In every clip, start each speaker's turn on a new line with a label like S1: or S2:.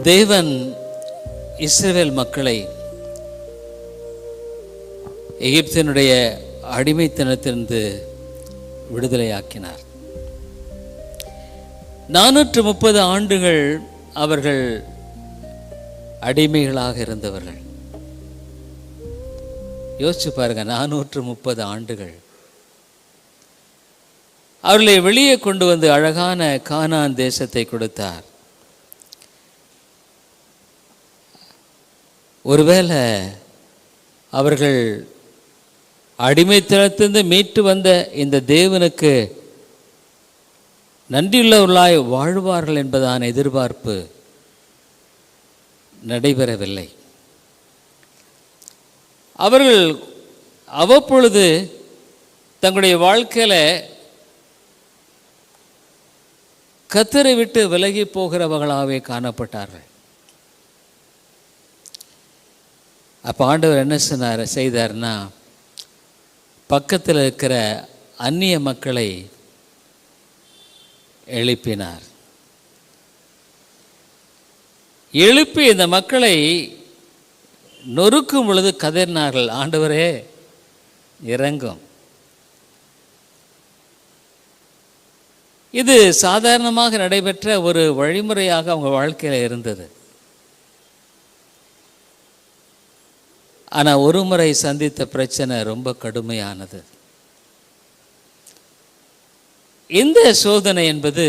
S1: தேவன் இஸ்ரவேல் மக்களை எகிப்தினுடைய அடிமைத்தனத்திலிருந்து விடுதலையாக்கினார். 430 ஆண்டுகள் அவர்கள் அடிமைகளாக இருந்தவர்கள். யோசிச்சு பாருங்க, 430 ஆண்டுகள் அவர்களை வெளியே கொண்டு வந்து அழகான கானான் தேசத்தை கொடுத்தார். ஒருவேளை அவர்கள் அடிமைத்தனத்திலிருந்து மீட்டு வந்த இந்த தேவனுக்கு நன்றியுள்ளவர்களாய் வாழ்வார்கள் என்பதான எதிர்பார்ப்பு நடைபெறவில்லை. அவர்கள் அவ்வப்பொழுது தங்களுடைய வாழ்க்கையில் கர்த்தரை விட்டு விலகி போகிறவர்களாகவே காணப்பட்டார்கள். அப்போ ஆண்டவர் என்ன செய்தார்னா, பக்கத்தில் இருக்கிற அந்நிய மக்களை எழுப்பினார். எழுப்பி இந்த மக்களை நொறுக்கும் பொழுது கதறினார்கள், ஆண்டவரே இறங்கும். இது சாதாரணமாக நடைபெற்ற ஒரு வழிமுறையாக அவங்க வாழ்க்கையில் இருந்தது. ஆனால் ஒரு முறை சந்தித்த பிரச்சனை ரொம்ப கடுமையானது. இந்த சோதனை என்பது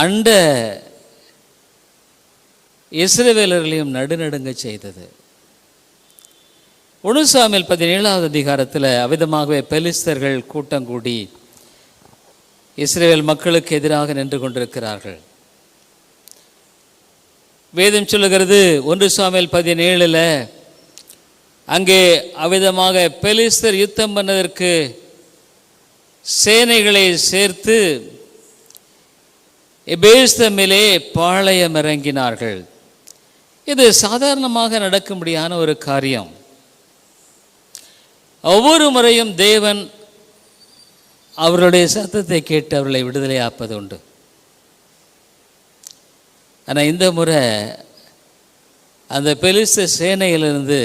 S1: அண்ட இஸ்ரவேலர்களையும் நடுநடுங்க செய்தது. 1 சாமுவேல் 17வது அதிகாரத்தில் அவ்விதமாகவே பெலிஸ்தர்கள் கூட்டம் கூடி இஸ்ரவேல் மக்களுக்கு எதிராக நின்று கொண்டிருக்கிறார்கள். வேதம் சொல்லுகிறது 1 சாமுவேல் 17 அங்கே அவ்விதமாக பெலிஸ்தர் யுத்தம் பண்ணதற்கு சேனைகளை சேர்த்து எபேஸ்தமிலே பாளையம் இறங்கினார்கள். இது சாதாரணமாக நடக்கும்படியான ஒரு காரியம். ஒவ்வொரு முறையும் தேவன் அவருடைய சத்தத்தை கேட்டு அவர்களை விடுதலையாப்பது உண்டு. ஆனால் இந்த முறை அந்த பெலிஸ்த சேனையிலிருந்து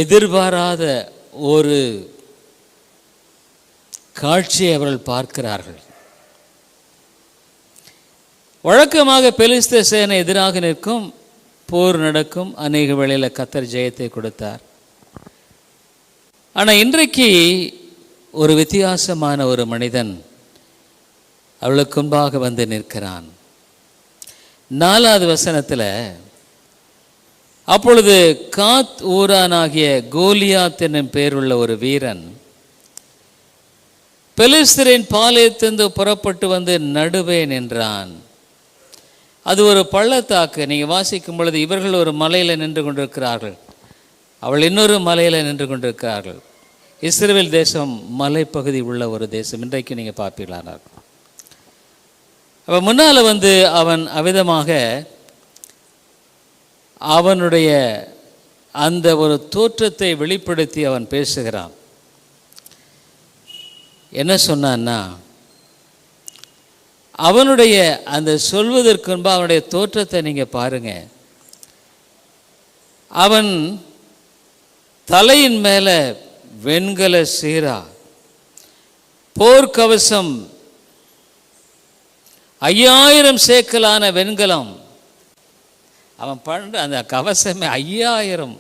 S1: எதிர்பாராத ஒரு காட்சியை அவர்கள் பார்க்கிறார்கள். வழக்கமாக பெலிஸ்த சேனை எதிராக நிற்கும், போர் நடக்கும், அநேக வேளையில் கர்த்தர் ஜெயத்தை கொடுத்தார். ஆனால் இன்றைக்கு ஒரு வித்தியாசமான ஒரு மனிதன் அவளுக்கு முன்பாக வந்து நிற்கிறான். 4வது வசனத்தில், அப்பொழுது காத் ஊரானாகிய கோலியாத் என்னும் பேருள்ள ஒரு வீரன் பெலிஸ்தரின் பாளையத்திலிருந்து புறப்பட்டு வந்து நடுவே நின்றான். அது ஒரு பள்ளத்தாக்கு. நீங்கள் வாசிக்கும் பொழுது இவர்கள் ஒரு மலையில் நின்று கொண்டிருக்கிறார்கள், அவள் இன்னொரு மலையில் நின்று கொண்டிருக்கிறார்கள். இஸ்ரவேல் தேசம் மலைப்பகுதி உள்ள ஒரு தேசம். இன்றைக்கு நீங்கள் பார்ப்பீர்களானார். அப்போ முன்னால் வந்து அவன் அவ்விதமாக அவனுடைய அந்த ஒரு தோற்றத்தை வெளிப்படுத்தி அவன் பேசுகிறான். என்ன சொன்னான்னா, அவனுடைய அந்த சொல்வதற்கு முன்பு அவனுடைய தோற்றத்தை நீங்கள் பாருங்கள். அவன் தலையின் மேலே வெண்கல சீரா, போர்க்கவசம் 5000 சேக்கலான வெண்கலம். அவன் பண்ணுற அந்த கவசமே 5000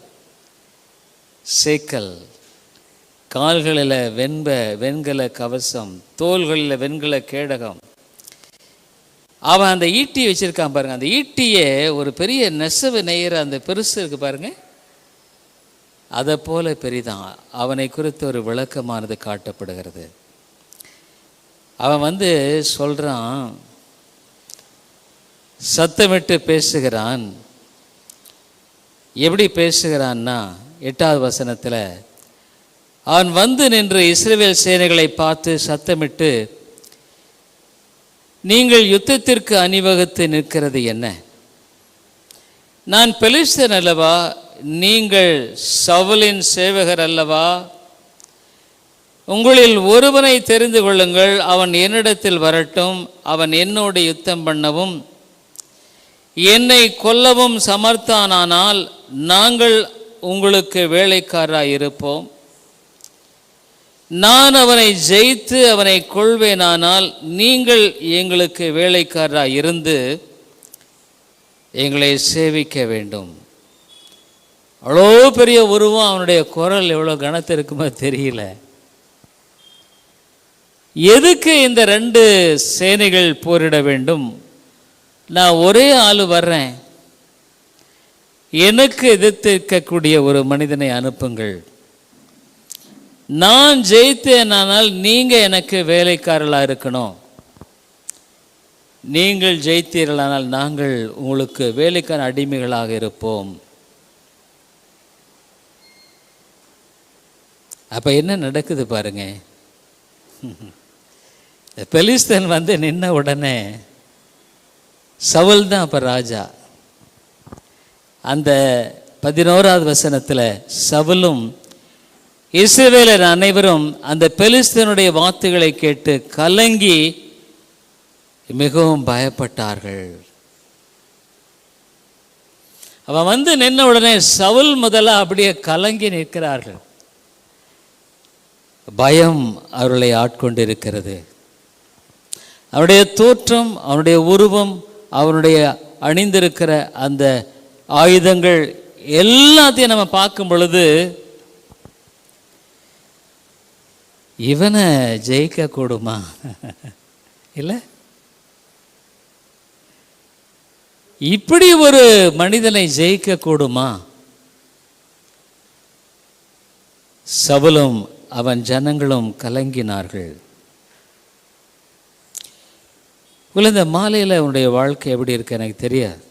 S1: சேக்கல். கால்களில் வெண்கல கவசம், தோள்களில் வெண்கல கேடகம். அவன் அந்த ஈட்டி வச்சிருக்கான் பாருங்க. அந்த ஈட்டியை ஒரு பெரிய நெசவு நெய்கிற அந்த பெருசு இருக்கு பாருங்க, அதை போல பெரிதான். அவனை குறித்து ஒரு விளக்கமானது காட்டப்படுகிறது. அவன் வந்து சொல்றான், சத்தமிட்டு பேசுகிறான். எப்படி பேசுகிறான்னா, 8வது வசனத்தில், அவன் வந்து நின்று இஸ்ரவேல் சேனைகளை பார்த்து சத்தமிட்டு, நீங்கள் யுத்தத்திற்கு அணிவகுத்து நிற்கிறது என்ன? நான் பெலிஸ்தன் அல்லவா? நீங்கள் சவுலின் சேவகர் அல்லவா? உங்களில் ஒருவனை தெரிந்து கொள்ளுங்கள், அவன் என்னிடத்தில் வரட்டும். அவன் என்னோடு யுத்தம் பண்ணவும் என்னை கொல்லவும் சமர்த்தானானால் நாங்கள் உங்களுக்கு வேலைக்காரராய் இருப்போம். நான் அவனை ஜெயித்து அவனை கொள்வேனானால் நீங்கள் எங்களுக்கு வேலைக்காரராய் இருந்து எங்களை சேவிக்க வேண்டும். அவ்வளோ பெரிய உருவம், அவனுடைய குரல் எவ்வளோ கனத்து இருக்குமோ தெரியல. எதுக்கு இந்த 2 சேனைகள் போரிட வேண்டும்? நான் ஒரே ஆள் வர்றேன், எனக்கு எதிர்த்திருக்கக்கூடிய ஒரு மனிதனை அனுப்புங்கள். நான் ஜெயித்தேனானால் நீங்கள் எனக்கு வேலைக்காரர்களாக இருக்கணும். நீங்கள் ஜெயித்தீர்களானால் நாங்கள் உங்களுக்கு வேலைக்கான அடிமைகளாக இருப்போம். அப்போ என்ன நடக்குது பாருங்க. பெலிஸ்தன் வந்து நின்ன உடனே சவுல் தான் அப்போ ராஜா. அந்த 11வது வசனத்தில் சவுலும் இஸ்ரவேலர் அனைவரும் அந்த பெலிஸ்தனுடைய வார்த்தைகளை கேட்டு கலங்கி மிகவும் பயப்பட்டார்கள். அவன் வந்து நின்ன உடனே சவுல் முதல்ல அப்படியே கலங்கி நிற்கிறார்கள். பயம் அவர்களை ஆட்கொண்டிருக்கிறது. அவனுடைய தோற்றம், அவனுடைய உருவம், அவனுடைய அணிந்திருக்கிற அந்த ஆயுதங்கள் எல்லாத்தையும் நம்ம பார்க்கும் பொழுது இவனை ஜெயிக்க கூடுமா? இல்லை, இப்படி ஒரு மனிதனை ஜெயிக்க கூடுமா? சவுலும் அவன் ஜனங்களும் கலங்கினார்கள். இந்த மாலையில் உன்னுடைய வாழ்க்கை எப்படி இருக்கு எனக்கு தெரியாது.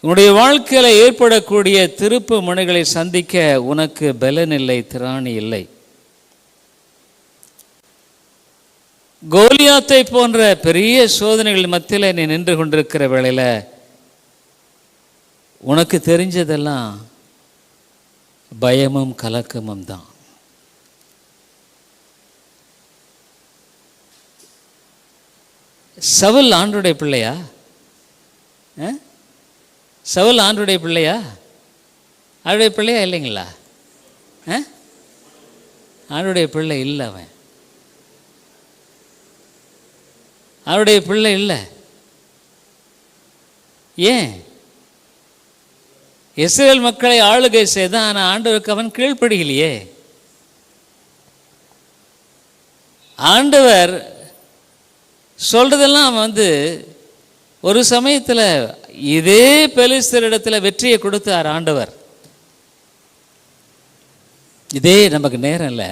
S1: உன்னுடைய வாழ்க்கையில் ஏற்படக்கூடிய திருப்பு முனைகளை சந்திக்க உனக்கு பலன் இல்லை, திராணி இல்லை. கோலியாத்தை போன்ற பெரிய சோதனைகள் மத்தியில் நீ நின்று கொண்டிருக்கிற வேளையில் உனக்கு தெரிஞ்சதெல்லாம் பயமும் கலக்கமும் தான். சவுல் ஆண்டவருடைய பிள்ளையா? சவுல் ஆண்டவருடைய பிள்ளையா? ஆண்டவருடைய பிள்ளையா இல்லைங்களா? ஆண்டவருடைய பிள்ளை இல்லை. அவன் அவருடைய பிள்ளை இல்லை. ஏன்? இஸ்ரவேல் மக்களை ஆளுகை செய்தான், ஆனால் ஆண்டவருக்கு அவன் கீழ்ப்படியலையே. ஆண்டவர் சொல்றதெல்லாம் அவன் வந்து ஒரு சமயத்தில் இதே பெலிஸ்தரிடத்தில் வெற்றியை கொடுத்தார் ஆண்டவர். இதே நமக்கு நேரம் இல்லை,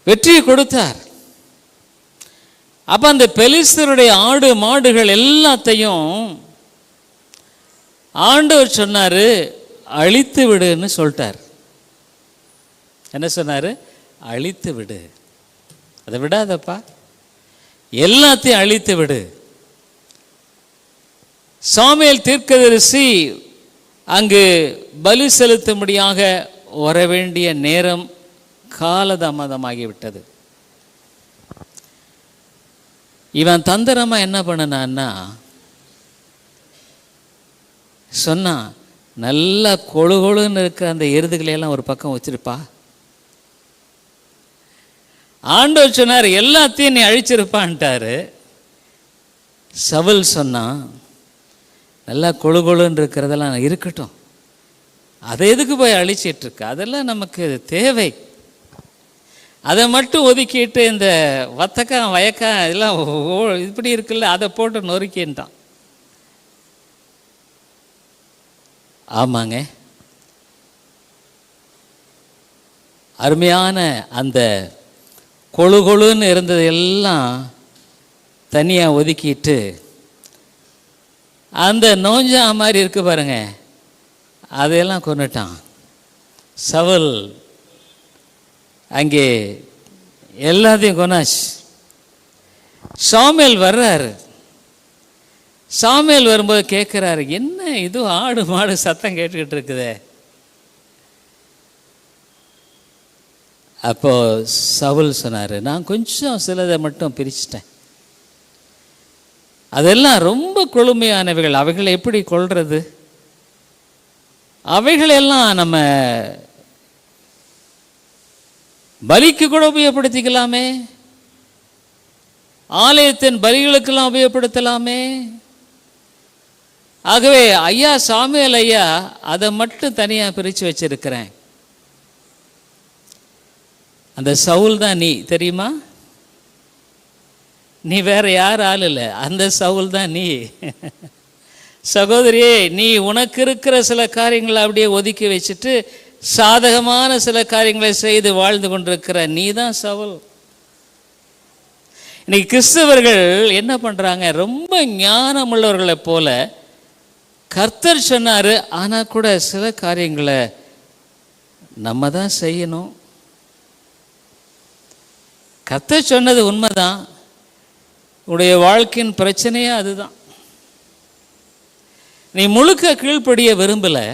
S1: வெற்றியை கொடுத்தார். அப்போ அந்த பெலிஸ்தருடைய ஆடு மாடுகள் எல்லாத்தையும் ஆண்டவர் சொன்னார், அழித்து விடுன்னு சொல்லிட்டார். என்ன சொன்னார்? அழித்து விடு, அதை விடாதப்பா, எல்லாத்தையும் அழித்து விடு. சாமுவேல் தீர்க்கதரிசி அங்கு பலி செலுத்தும்படியாக வர வேண்டிய நேரம் காலதாமதமாகிவிட்டது. இவன் தந்திரமாக என்ன பண்ணனான்னா சொன்னான், நல்லா கொழு கொழுன்னு இருக்கிற அந்த எருதுகளையெல்லாம் ஒரு பக்கம் வச்சிருப்பா. ஆண்டவர் சொன்னார் எல்லாத்தையும் நீ அழிச்சிருப்பான்ட்டாரு. சவுல் சொன்னான், நல்லா கொழு கொழுன்னு இருக்கிறதெல்லாம் இருக்கட்டும், அதை எதுக்கு போய் அழிச்சிட்ருக்க, அதெல்லாம் நமக்கு தேவை, அதை மட்டும் ஒதுக்கிட்டு இந்த வத்தக்காய் வயக்காய் இதெல்லாம் இப்படி இருக்குல்ல அதை போட்டு நொறுக்கின்றான். ஆமாங்க, அருமையான அந்த கொழு கொழுன்னு இருந்தது எல்லாம் தனியாக ஒதுக்கிட்டு அந்த நோஞ்சா மாதிரி இருக்கு பாருங்க, அதையெல்லாம் கொன்னுட்டான் சவுல். அங்கே எல்லாத்தையும் கொன்னாச்சு. சாமுவேல் வர்றாரு. சாமுவேல் வரும்போது கேட்குறாரு, என்ன இது ஆடு மாடு சத்தம் கேட்டுக்கிட்டு இருக்குதே, அப்போ சவுல் சொன்னார், நான் கொஞ்சம் சிலதை மட்டும் பிரிச்சிட்டேன், அதெல்லாம் ரொம்ப கொழுமையானவைகள், அவைகளை எப்படி கொள்வது? அவைகளெல்லாம் நம்ம பலிக்கு கூட உபயோகப்படுத்திக்கலாமே, ஆலயத்தின் பலிகளுக்கெல்லாம் உபயோகப்படுத்தலாமே. ஆகவே ஐயா சாமுவேல் ஐயா அதை மட்டும் தனியாக பிரித்து வச்சிருக்கிறேன். அந்த சவுல் தான் நீ, தெரியுமா? நீ வேற யார் ஆள் இல்லை, அந்த சவுல் தான் நீ. சகோதரியே, நீ உனக்கு இருக்கிற சில காரியங்களை அப்படியே ஒதுக்கி வச்சுட்டு சாதகமான சில காரியங்களை செய்து வாழ்ந்து கொண்டிருக்கிற நீ தான் சவுல். இன்னைக்கு கிறிஸ்தவர்கள் என்ன பண்ணுறாங்க, ரொம்ப ஞானமுள்ளவர்களை போல கர்த்தர் சொன்னார், ஆனால் கூட சில காரியங்களை நம்ம தான் செய்யணும். கர்த்தர் சொன்னது உண்மைதான், உடைய வாழ்க்கையின் பிரச்சனையே அதுதான். நீ முழுக்க கீழ்ப்படிய விரும்பலை,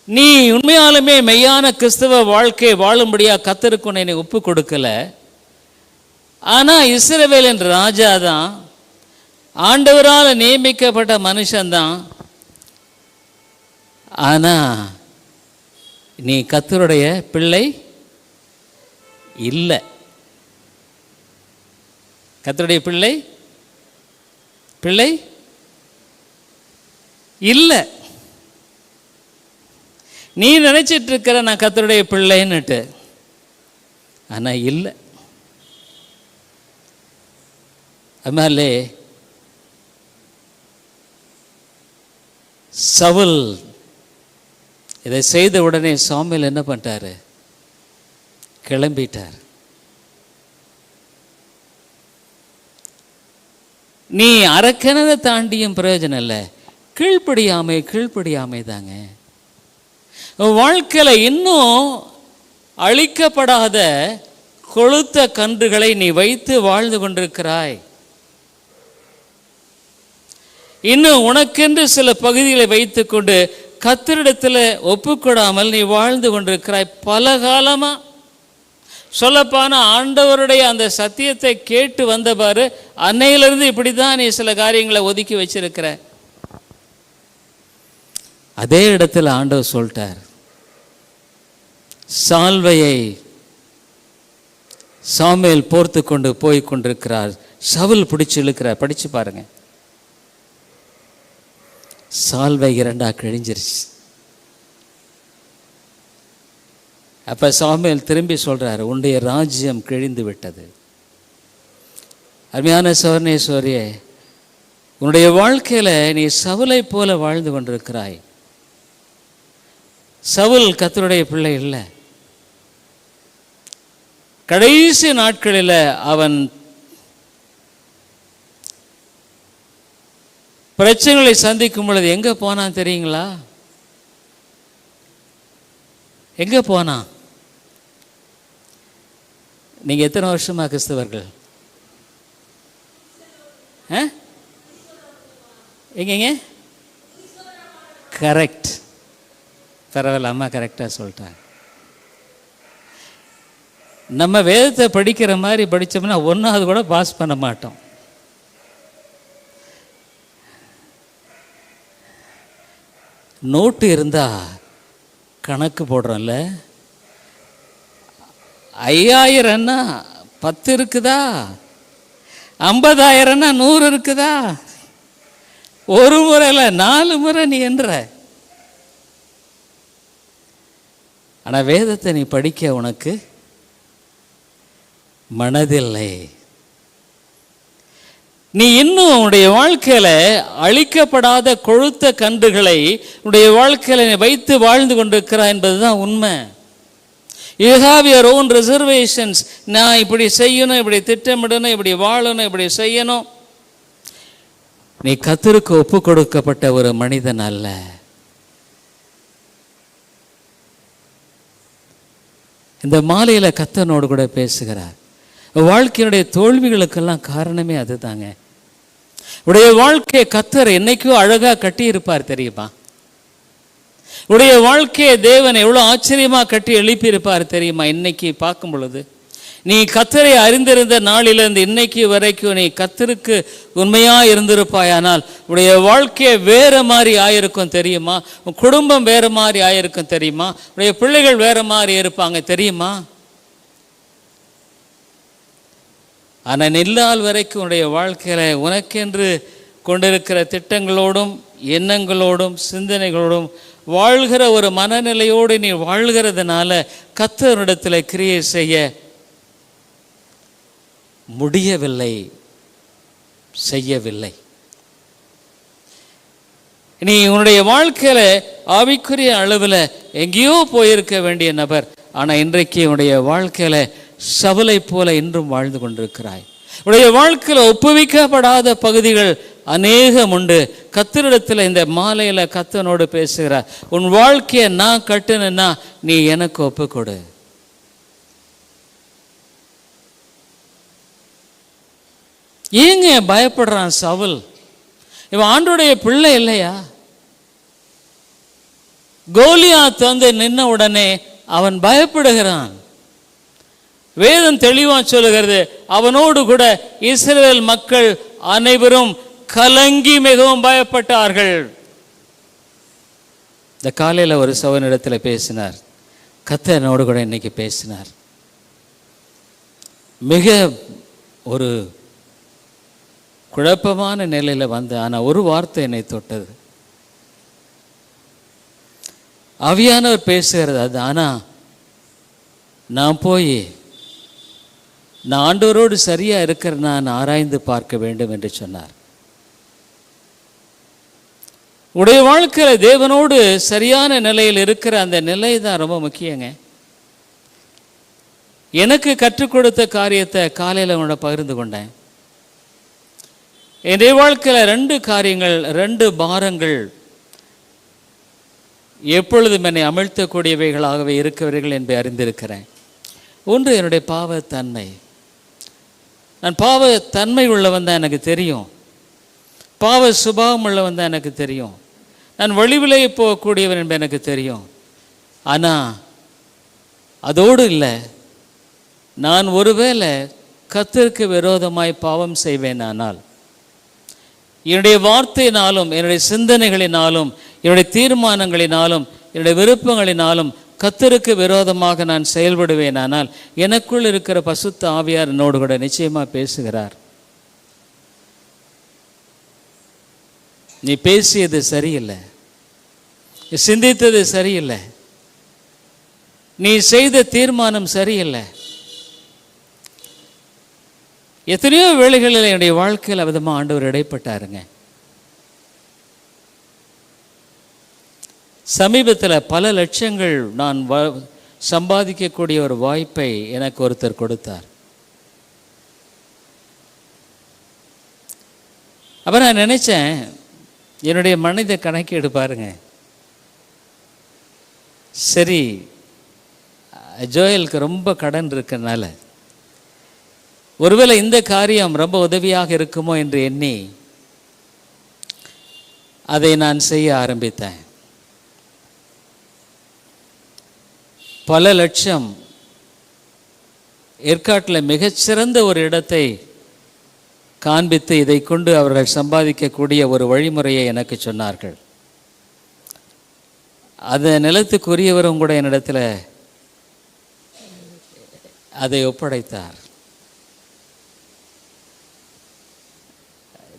S1: நீ உண்மையாலுமே மெய்யான கிறிஸ்தவ வாழ்க்கையை வாழும்படியாக கர்த்தருக்கு உன்னை நீ ஒப்பு கொடுக்கல. ஆனால் இஸ்ரவேலின் ராஜா தான், ஆண்டவரால் நியமிக்கப்பட்ட மனுஷன்தான், ஆனால் நீ கர்த்தருடைய பிள்ளை இல்லை. கர்த்தருடைய பிள்ளை பிள்ளை இல்லை. நீ நினைச்சிட்டு இருக்கிற நான் கர்த்தருடைய பிள்ளைன்னுட்டு, ஆனால் இல்லை. அதனாலே சவுல் இதை செய்த உடனே சாமுவேல் என்ன பண்ணிட்டாரு, கிளம்பிட்டார். நீ அரக்கணதை தாண்டியும் பிரயோஜனம் இல்லை, கீழ்ப்படியாமை தாங்க. வாழ்க்கையில் இன்னும் அழிக்கப்படாத கொழுத்த கன்றுகளை நீ வைத்து வாழ்ந்து கொண்டிருக்கிறாய். இன்னும் உனக்கென்று சில பகுதிகளை வைத்துக்கொண்டு கர்த்தரிடத்தில் ஒப்புக்கொடாமல் நீ வாழ்ந்து கொண்டிருக்கிறாய். பல காலமா சொல்லப்பான ஆண்டவருடைய அந்த சத்தியத்தை கேட்டு வந்த பாரு, அன்னையிலிருந்து இப்படி தான் நீ சில காரியங்களை ஒதுக்கி வச்சிருக்கிற. அதே இடத்துல ஆண்டவர் சொல்லிட்டார், சால்வையை சாமுவேல் போர்த்து கொண்டு போய் கொண்டிருக்கிறார், சவுல் பிடிச்சு இழுக்கிறார். படிச்சு பாருங்க, சால்வை இரண்டாக கிழிஞ்சிருச்சு. அப்போ சாமுவேல் திரும்பி சொல்கிறார், உன்னுடைய ராஜ்யம் கிழிந்து விட்டது. அருமையான சோர்ணேஸ்வரியே, உன்னுடைய வாழ்க்கையில் நீ சவுலை போல வாழ்ந்து கொண்டிருக்கிறாய். சவுல் கர்த்தருடைய பிள்ளை இல்லை. கடைசி நாட்களில் அவன் பிரச்சனைகளை சந்திக்கும் பொழுது எங்கே போனான் தெரியுங்களா? எங்கே போனான்? நீங்கள் எத்தனை வருஷமா கிறிஸ்தவர்கள்? எங்கெங்க? கரெக்ட், பரவாயில்ல, அம்மா கரெக்டாக சொல்லிட்டாங்க. நம்ம வேதத்தை படிக்கிற மாதிரி படித்தோம்னா ஒன்றாவது கூட பாஸ் பண்ண மாட்டோம். நோட்டு இருந்தால் கணக்கு போடுறோம்ல, 5000ன்னா 10 இருக்குதா, 50,000ன்னா 100 இருக்குதா? ஒரு முறை இல்லை, 4 முறை நீ என்ற. ஆனால் வேதத்தை நீ படிக்க உனக்கு மனதில்லை. நீ இன்னும் உன்னுடைய வாழ்க்கையில அழிக்கப்படாத கொழுத்த கன்றுகளை உன்னுடைய வாழ்க்கையில நீ வைத்து வாழ்ந்து கொண்டிருக்கிறாய் என்பதுதான் உண்மை. You have your own reservations. நான் இப்படி செய்யணும், இப்படி திட்டமிடணும், இப்படி வாழணும், இப்படி செய்யணும். நீ கர்த்தருக்கு ஒப்பு கொடுக்கப்பட்ட ஒரு மனிதன் அல்ல. இந்த மாலையில கர்த்தனோடு கூட பேசுகிறார். வாழ்க்கையினுடைய தோல்விகளுக்கெல்லாம் காரணமே அதுதாங்க. உடைய வாழ்க்கையை கர்த்தர் என்னைக்கோ அழகா கட்டி இருப்பார் தெரியுமா? உடைய வாழ்க்கையை தேவன் எவ்வளோ ஆச்சரியமாக கட்டி எழுப்பியிருப்பார் தெரியுமா? இன்னைக்கு பார்க்கும் பொழுது நீ கர்த்தரை அறிந்திருந்த நாளிலிருந்து இன்னைக்கு வரைக்கும் நீ கர்த்தருக்கு உண்மையாக இருந்திருப்பாயானால் உடைய வாழ்க்கையை வேற மாதிரி ஆயிருக்கும் தெரியுமா? உன் குடும்பம் வேற மாதிரி ஆயிருக்கும் தெரியுமா? உடைய பிள்ளைகள் வேற மாதிரி இருப்பாங்க தெரியுமா? ஆனால் நில்லால் வரைக்கும் உடைய வாழ்க்கையில உனக்கென்று கொண்டிருக்கிற திட்டங்களோடும் எண்ணங்களோடும் சிந்தனைகளோடும் வாழ்கிற ஒரு மனநிலையோடு நீ வாழ்கிறதுனால கர்த்தரிடத்தில் கிரியை செய்ய முடியவில்லை, செய்யவில்லை. நீ உன்னுடைய வாழ்க்கையில ஆவிக்குரிய அளவில் எங்கேயோ போயிருக்க வேண்டிய நபர், ஆனால் இன்றைக்கு உன்னுடைய வாழ்க்கையில சவுலை போல இன்றும் வாழ்ந்து கொண்டிருக்கிறாய். உன்னுடைய வாழ்க்கையில் ஒப்புவிக்கப்படாத பகுதிகள் அநேகம் உண்டு. கர்த்தரிடத்தில் இந்த மாலையில கர்த்தனோடு பேசுகிறார். உன் வாழ்க்கையை நான் கட்டுனா நீ எனக்கு ஒப்புக்கொடு. ஏங்க பயப்படுறான் சவுல்? இவன் ஆண்டவருடைய பிள்ளை இல்லையா? கோலியாத் வந்து நின்ன உடனே அவன் பயப்படுகிறான். வேதம் தெளிவா சொல்லுகிறது, அவனோடு கூட இஸ்ரவேல் மக்கள் அனைவரும் கலங்கி மிகவும் பயப்பட்டார்கள். இந்த காலையில் ஒரு சகோதரனிடத்தில் பேசினார், கர்த்தரோடு கூட இன்னைக்கு பேசினார். மிக ஒரு குழப்பமான நிலையில் வந்து, ஆனால் ஒரு வார்த்தை என்னை தொட்டது. ஆவியானவர் பேசுகிறது அது. ஆனால் நான் போய் நான் ஆண்டவரோடு சரியா இருக்கிற நான் ஆராய்ந்து பார்க்க வேண்டும் என்று சொன்னார். உடைய வாழ்க்கையில் தேவனோடு சரியான நிலையில் இருக்கிற அந்த நிலை தான் ரொம்ப முக்கியங்க. எனக்கு கற்றுக் கொடுத்த காரியத்தை காலையில் உங்களோட பகிர்ந்து கொண்டேன். என்னுடைய வாழ்க்கையில் 2 காரியங்கள், 2 பாரங்கள் எப்பொழுதும் என்னை அமிழ்த்தக்கூடியவைகளாகவே இருக்கிறவர்கள் என்பதை அறிந்திருக்கிறேன். ஒன்று என்னுடைய பாவத்தன்மை. நான் பாவத்தன்மை உள்ளவன் தான் எனக்கு தெரியும். பாவ சுபாவம் உள்ளவன் தான் எனக்கு தெரியும். நான் வழிவிலே போகக்கூடியவன் என்பது எனக்கு தெரியும். ஆனால் அதோடு இல்லை, நான் ஒருவேளை கர்த்தருக்கு விரோதமாய் பாவம் செய்வேனானால் என்னுடைய வார்த்தையினாலும் என்னுடைய சிந்தனைகளினாலும் என்னுடைய தீர்மானங்களினாலும் என்னுடைய விருப்பங்களினாலும் கர்த்தருக்கு விரோதமாக நான் செயல்படுவேனானால் எனக்குள் இருக்கிற பசுத்த ஆவியார் என்னோடு கூட நிச்சயமாக பேசுகிறார். நீ பேசியது சரியில்லை, நீ சிந்தித்தது சரியில்லை, நீ செய்த தீர்மானம் சரியில்லை. எத்தனையோ வேளைகளில் என்னுடைய வாழ்க்கையில் விதமாக ஆண்டவர் இடைப்பட்டாருங்க. சமீபத்தில் பல லட்சங்கள் நான் சம்பாதிக்கக்கூடிய ஒரு வாய்ப்பை எனக்கு ஒருத்தர் கொடுத்தார். அப்போ நான் நினச்சேன், என்னுடைய மனித கணக்கீடு பாருங்க. சரி, ஜோயலுக்கு ரொம்ப கடன் இருக்கனால ஒருவேளை இந்த காரியம் ரொம்ப உதவியாக இருக்குமோ என்று எண்ணி அதை நான் செய்ய ஆரம்பித்தேன். பல லட்சம் ஏற்காட்டில் மிகச்சிறந்த ஒரு இடத்தை காண்பித்து இதை கொண்டு அவர்கள் சம்பாதிக்கக்கூடிய ஒரு வழிமுறையை எனக்கு சொன்னார்கள். அந்த நிலத்துக்குரியவரும் கூட என்னிடத்தில் அதை ஒப்படைத்தார்.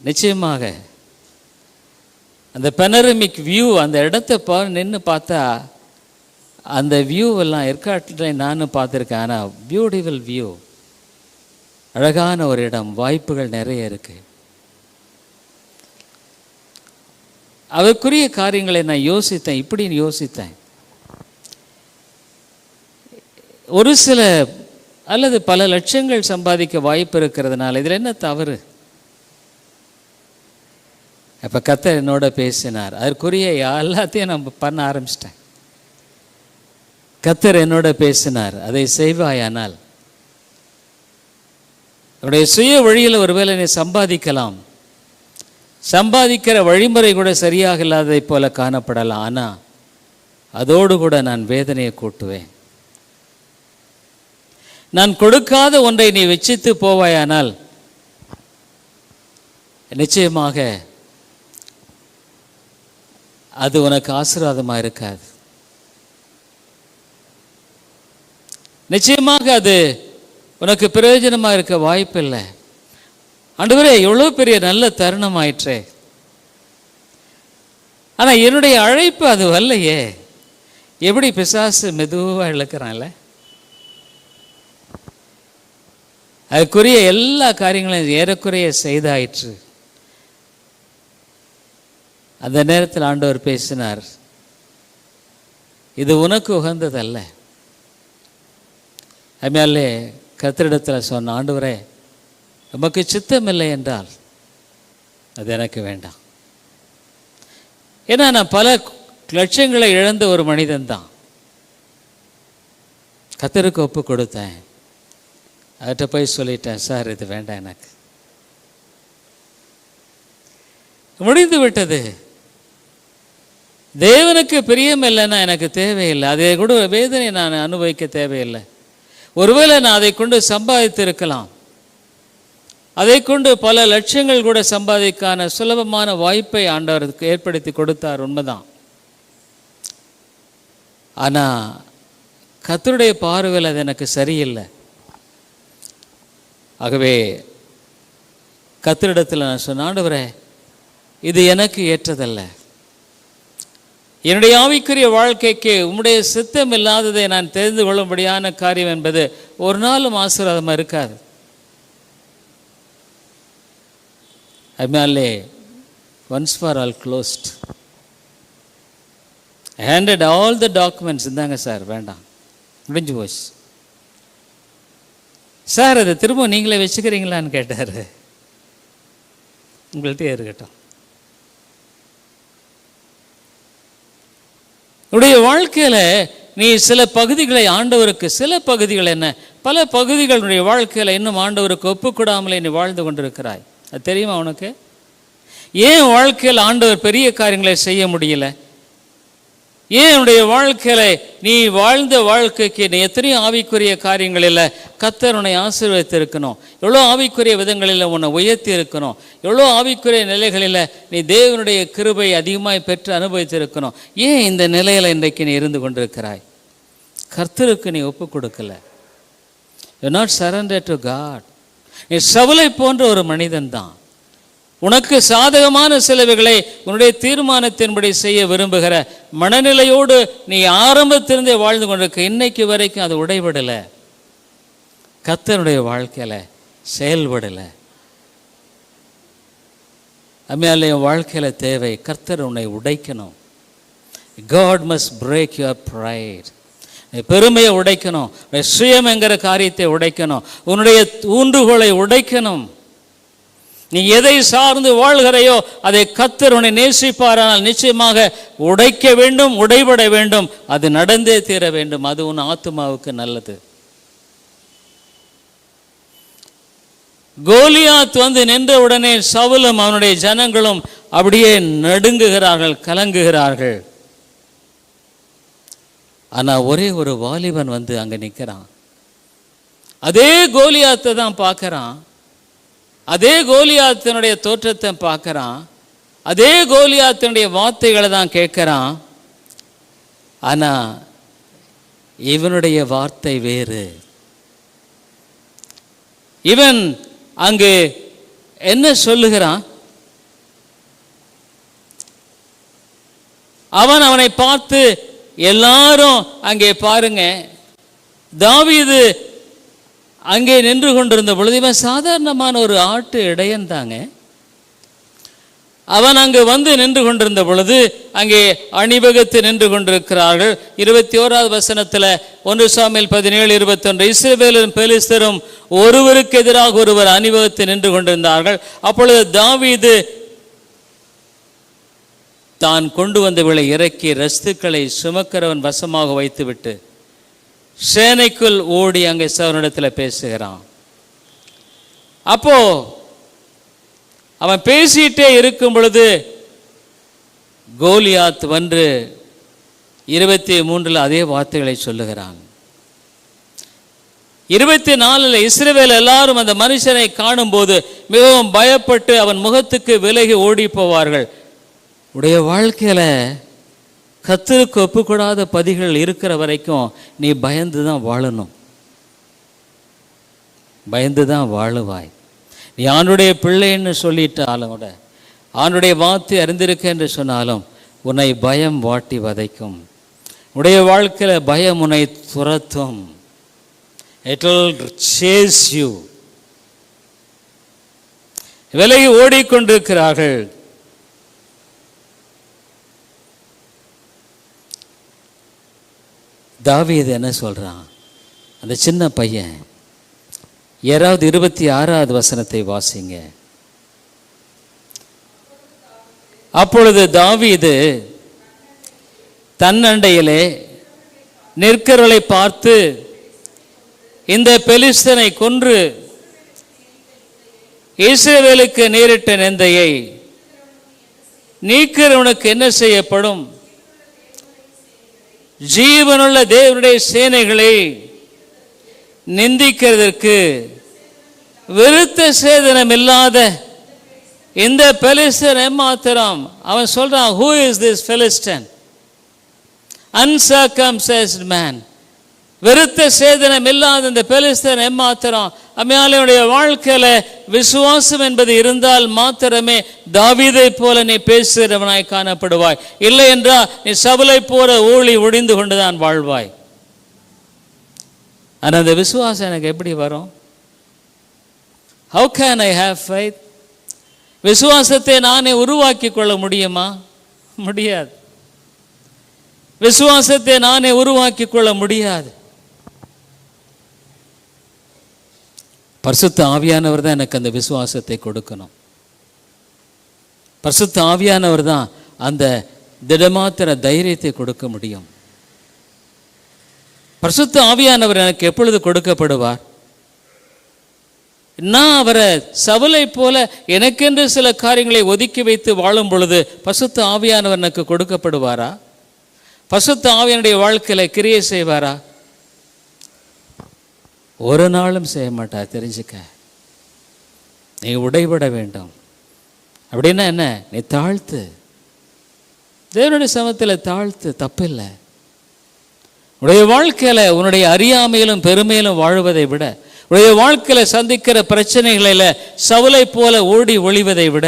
S1: நிச்சயமாக அந்த பெனரமிக் வியூ, அந்த இடத்தை நின்று பார்த்தா அந்த வியூவெல்லாம் ஏற்காட்டில் நானும் பார்த்துருக்கேன். ஆனால் பியூட்டிஃபுல் வியூ, அழகான ஒரு இடம், வாய்ப்புகள் நிறைய இருக்கு. அதற்குரிய காரியங்களை நான் யோசித்தேன், இப்படின்னு யோசித்தேன். ஒரு சில அல்லது பல லட்சங்கள் சம்பாதிக்க வாய்ப்பு இருக்கிறதுனால இதில் என்ன தவறு? அப்போ கர்த்தர் என்னோட பேசினார். அதற்குரிய எல்லாத்தையும் நான் பண்ண ஆரம்பிச்சிட்டேன். கர்த்தர் என்னோட பேசினார், அதை செய்வாயானால் உடைய சுய வழியில் ஒருவேளை நீ சம்பாதிக்கலாம், சம்பாதிக்கிற வழிமுறை கூட சரியாக இல்லாததை போல காணப்படலாம். ஆனால் அதோடு கூட நான் வேதனையை கூட்டுவேன். நான் கொடுக்காத ஒன்றை நீ வெச்சித்து போவாயானால் நிச்சயமாக அது உனக்கு ஆசீர்வாதமாக இருக்காது. நிச்சயமாக அது உனக்கு பிரயோஜனமாக இருக்க வாய்ப்பில்லை. ஆண்டவரே, எவ்வளோ பெரிய நல்ல தருணம் ஆயிற்றே, ஆனால் என்னுடைய அழைப்பு அது வரலையே. எப்படி பிசாசு மெதுவாக இழக்கிறான்ல, அதுக்குரிய எல்லா காரியங்களையும் ஏறக்குறைய செய்தாயிற்று. அந்த நேரத்தில் ஆண்டவர் பேசினார், இது உனக்கு உகந்ததல்ல. அதுமாலே கர்த்தரிடத்தில் சொன்ன, ஆண்டவரே, உமக்கு சித்தமில்லை என்றால் அது எனக்கு வேண்டாம். ஏன்னா நான் பல லட்சங்களை இழந்த ஒரு மனிதன் தான். கர்த்தருக்கு ஒப்பு கொடுத்தேன். அவர்கிட்ட போய் சொல்லிட்டேன், சார் இது வேண்டாம், எனக்கு முடிந்து விட்டது. தேவனுக்கு பிரியம் இல்லைன்னா எனக்கு தேவையில்லை. அதை கூட வேதனை நான் அனுபவிக்க தேவையில்லை. ஒருவேளை நான் அதை கொண்டு சம்பாதித்து இருக்கலாம், அதை கொண்டு பல லட்சங்கள் கூட சம்பாதிக்கான சுலபமான வாய்ப்பை ஆண்டவருக்கு ஏற்படுத்தி கொடுத்தார், உண்மைதான். ஆனால் கர்த்தருடைய பார்வையில் அது எனக்கு சரியில்லை. ஆகவே கர்த்தரிடத்தில் நான் சொன்ன, ஆண்டவரே, இது எனக்கு ஏற்றதல்ல. என்னுடைய ஆவிக்குரிய வாழ்க்கைக்கு உம்முடைய சித்தம் இல்லாததை நான் தெரிந்து கொள்ளும்படியான காரியம் என்பது ஒரு நாளும் ஆசீர்வாதமாக இருக்காது. அதனாலே once for all closed. Handed all the documents. இருந்தாங்க சார், வேண்டாம், முடிஞ்சு போச்சு. சார், அதை திரும்ப நீங்களே வச்சுக்கிறீங்களான்னு கேட்டார். உங்கள்கிட்ட இருக்கட்டும். உடைய வாழ்க்கையில் நீ சில பகுதிகளை ஆண்டவருக்கு, சில பகுதிகள் என்ன, பல பகுதிகளுடைய வாழ்க்கையில் இன்னும் ஆண்டவருக்கு ஒப்புக்கூடாமலே நீ வாழ்ந்து கொண்டிருக்கிறாய். அது தெரியுமா உனக்கு? ஏன் வாழ்க்கையில் ஆண்டவர் பெரிய காரியங்களை செய்ய முடியல? ஏன் உன்னுடைய வாழ்க்கையில் நீ வாழ்ந்த வாழ்க்கைக்கு நீ எத்தனையோ ஆவிக்குரிய காரியங்களில் கர்த்தர் உன்னை ஆசீர்வதித்திருக்கணும், எவ்வளோ ஆவிக்குரிய விதங்களில் உன்னை உயர்த்தி இருக்கணும், எவ்வளோ ஆவிக்குரிய நிலைகளில் நீ தேவனுடைய கிருபை அதிகமாய் பெற்று அனுபவித்திருக்கணும். ஏன் இந்த நிலையில் இன்றைக்கு நீ இருந்து கொண்டிருக்கிறாய்? கர்த்தருக்கு நீ ஒப்பு கொடுக்கல. You not surrender to God. நீ சவுலை போன்ற ஒரு மனிதன் தான். உனக்கு சாதகமான சிலவைகளை உன்னுடைய தீர்மானத்தின்படி செய்ய விரும்புகிற மனநிலையோடு நீ ஆரம்பத்திலிருந்தே வாழ்ந்து கொண்டிருக்க. இன்னைக்கு வரைக்கும் அது உடைபடலை, கர்த்தருடைய வாழ்க்கையில் செயல்படலை. அம்மையாலே வாழ்க்கையில் தேவை, கர்த்தர் உன்னை உடைக்கணும். God must break your pride. பெருமையை உடைக்கணும், சுயம் என்கிற காரியத்தை உடைக்கணும், உன்னுடைய ஊன்றுகோலை உடைக்கணும். நீ எதை சார்ந்து வாழ்கிறையோ அதை கர்த்தர் உன்னை நேசிப்பாரானால் நிச்சயமாக உடைக்க வேண்டும், உடைபட வேண்டும். அது நடந்தே தீர வேண்டும். அது உன் ஆத்துமாவுக்கு நல்லது. கோலியாத் வந்து நின்ற உடனே சவுலும் அவனுடைய ஜனங்களும் அப்படியே நடுங்குகிறார்கள், கலங்குகிறார்கள். ஆனால் ஒரே ஒரு வாலிபன் வந்து அங்கே நிற்கிறான். அதே கோலியாத்தை தான் பார்க்குறான், அதே கோலியாத்தினுடைய தோற்றத்தை பார்க்குறான், அதே கோலியாத்தினுடைய வார்த்தைகளை தான் கேட்குறான். ஆனால் இவனுடைய வார்த்தை வேறு. இவன் அங்கு என்ன சொல்லுகிறான்? அவனை பார்த்து எல்லாரும் அங்கே பாருங்க, தாவீது அங்கே நின்று கொண்டிருந்த பொழுது, இவன் சாதாரணமான ஒரு ஆட்டு இடையன் தாங்க. அவன் அங்கு வந்து நின்று கொண்டிருந்த பொழுது அங்கே அணிவகுத்து நின்று கொண்டிருக்கிறார்கள். 21வது வசனத்தில் 1 சாமுவேல் 17:21, இஸ்ரவேலும் பெலிஸ்தரும் ஒருவருக்கு எதிராக ஒருவர் அணிவகுத்து நின்று கொண்டிருந்தார்கள். அப்பொழுது தாவீது தான் கொண்டு வந்தவர்களை இறக்கி ரஸ்துக்களை சுமக்கிறவன் வசமாக வைத்துவிட்டு சேனைக்குள் ஓடி அங்கே சவுனிடத்தில் பேசுகிறான். அப்போ அவன் பேசிட்டே இருக்கும் பொழுது கோலியாத் வந்து 23 அதே வார்த்தைகளை சொல்லுகிறான். 24 இஸ்ரவேல் எல்லாரும் அந்த மனுஷனை காணும்போது மிகவும் பயப்பட்டு அவன் முகத்துக்கு விலகி ஓடி போவார்கள். உடைய வாழ்க்கையில கர்த்தருக்கு ஒப்புக்கூடாத பதிகள் இருக்கிற வரைக்கும் நீ பயந்து தான் வாழணும், பயந்து தான் வாழுவாய். நீ ஆண்டுடைய பிள்ளைன்னு சொல்லிட்டாலும் கூட, ஆண்டுடைய வார்த்தை அறிந்திருக்க என்று சொன்னாலும் உன்னை பயம் வாட்டி வதைக்கும். உடைய வாழ்க்கையில் பயம் உன்னை துரத்தும். It will chase you. விலகி ஓடிக்கொண்டிருக்கிறார்கள். தாவீது என்ன சொல்றான்? அந்த சின்ன பையன், 26வது வசனத்தை வாசிங்க. அப்பொழுது தாவீது தன்னண்டையிலே நிற்கிறவளை பார்த்து, இந்த பெலிஸ்தனை கொன்று இஸ்ரவேலுக்கு நேரிட்ட நிந்தையை நீக்கிறவனுக்கு என்ன செய்யப்படும்? ஜீவனுள்ள தேவனுடைய சேனைகளை நிந்திக்கிறதற்கு விருத்த சேதனம் இல்லாத இந்த பெலிஸ்தன் மாத்திரம். அவன் சொல்றான், who is this Philistine? Uncircumcised man. விருத்த சேதனம் இல்லாத இந்த பெலிஸ்தன் மாத்திரம். அம்மையாளுடைய வாழ்க்கையில விசுவாசம் என்பது இருந்தால் மாத்திரமே தாவீதை போல நீ பேசுகிறவனாய் காணப்படுவாய். இல்லை என்றால் நீ சவுலை போல ஊழி ஒடிந்து கொண்டுதான் வாழ்வாய். ஆனால் அந்த விசுவாசம் எனக்கு எப்படி வரும்? How can I have faith? விசுவாசத்தை நானே உருவாக்கி கொள்ள முடியுமா? முடியாது. விசுவாசத்தை நானே உருவாக்கி கொள்ள முடியாது. பரிசுத்த ஆவியானவர் தான் எனக்கு அந்த விசுவாசத்தை கொடுக்கணும். பரிசுத்த ஆவியானவர் தான் அந்த திடமாத்திர தைரியத்தை கொடுக்க முடியும். பரிசுத்த ஆவியானவர் எனக்கு எப்பொழுது கொடுக்கப்படுவார்? நான் அவரை சவுலை போல எனக்கென்று சில காரியங்களை ஒதுக்கி வைத்து வாழும் பொழுது பரிசுத்த ஆவியானவர் எனக்கு கொடுக்கப்படுவாரா? பரிசுத்த ஆவியானுடைய வாழ்க்கையில கிரியை செய்வாரா? ஒரு நாளும் செய்ய மாட்டார். தெரிஞ்சுக்க, நீ உடைபட வேண்டும். அப்படின்னா என்ன? நீ தாழ்த்து, தேவனுடைய சமத்தில் தாழ்த்து, தப்பில்லை. உடைய வாழ்க்கையில உன்னுடைய அறியாமையிலும் பெருமையிலும் வாழ்வதை விட, உடைய வாழ்க்கையில சந்திக்கிற பிரச்சனைகளில் சவுலை போல ஓடி ஒளிவதை விட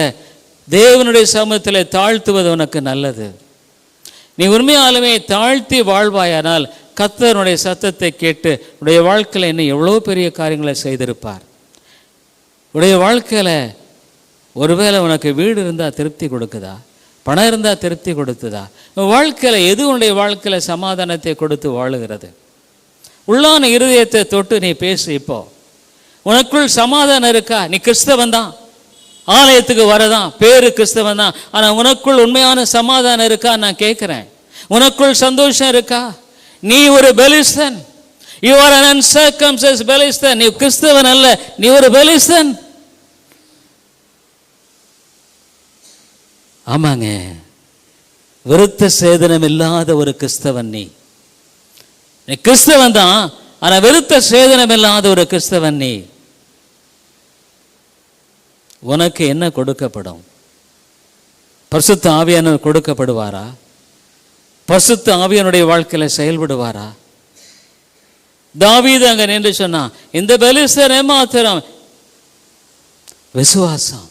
S1: தேவனுடைய சமூகத்தில் தாழ்த்துவது உனக்கு நல்லது. நீ உண்மையாலுமே தாழ்த்தி வாழ்வாயானால் கர்த்தருடைய சத்தத்தை கேட்டு உடைய வாழ்க்கையில் இன்னும் எவ்வளோ பெரிய காரியங்களை செய்திருப்பார். உடைய வாழ்க்கையில் ஒருவேளை உனக்கு வீடு இருந்தால் திருப்தி கொடுக்குதா? பணம் இருந்தால் திருப்தி கொடுத்துதா? வாழ்க்கையில் எது உன்னுடைய வாழ்க்கையில் சமாதானத்தை கொடுத்து வாழுகிறது? உள்ளான இருதயத்தை தொட்டு நீ பேசு. இப்போ உனக்குள் சமாதானம் இருக்கா? நீ கிறிஸ்தவன் தான், ஆலயத்துக்கு வரதான், பேரு கிறிஸ்தவன் தான், ஆனால் உனக்குள் உண்மையான சமாதானம் இருக்கா? நான் கேட்குறேன். உனக்குள் சந்தோஷம் இருக்கா? நீ ஒரு பெலிஸ்தன். யூ ஆர் an uncircumcised பெலிஸ்தன். நீ கிறிஸ்தவன் அல்ல, நீ ஒரு பெலிஸ்தன். ஆமாங்க, விருத்த சேதனம் இல்லாத ஒரு கிறிஸ்தவன். நீ கிறிஸ்தவன் தான், ஆனா விருத்த சேதனம் இல்லாத ஒரு கிறிஸ்தவன். நீ உனக்கு என்ன கொடுக்கப்படும்? பரிசுத்த ஆவியானவர் கொடுக்கப்படுவாரா? பரிசுத்த ஆவியானுடைய வாழ்க்கையில செயல்படுவாரா? தாவீது அங்க நின்று சொன்னான், இந்த பெலிஸ்தன் ஏமாத்திரம். விசுவாசம்.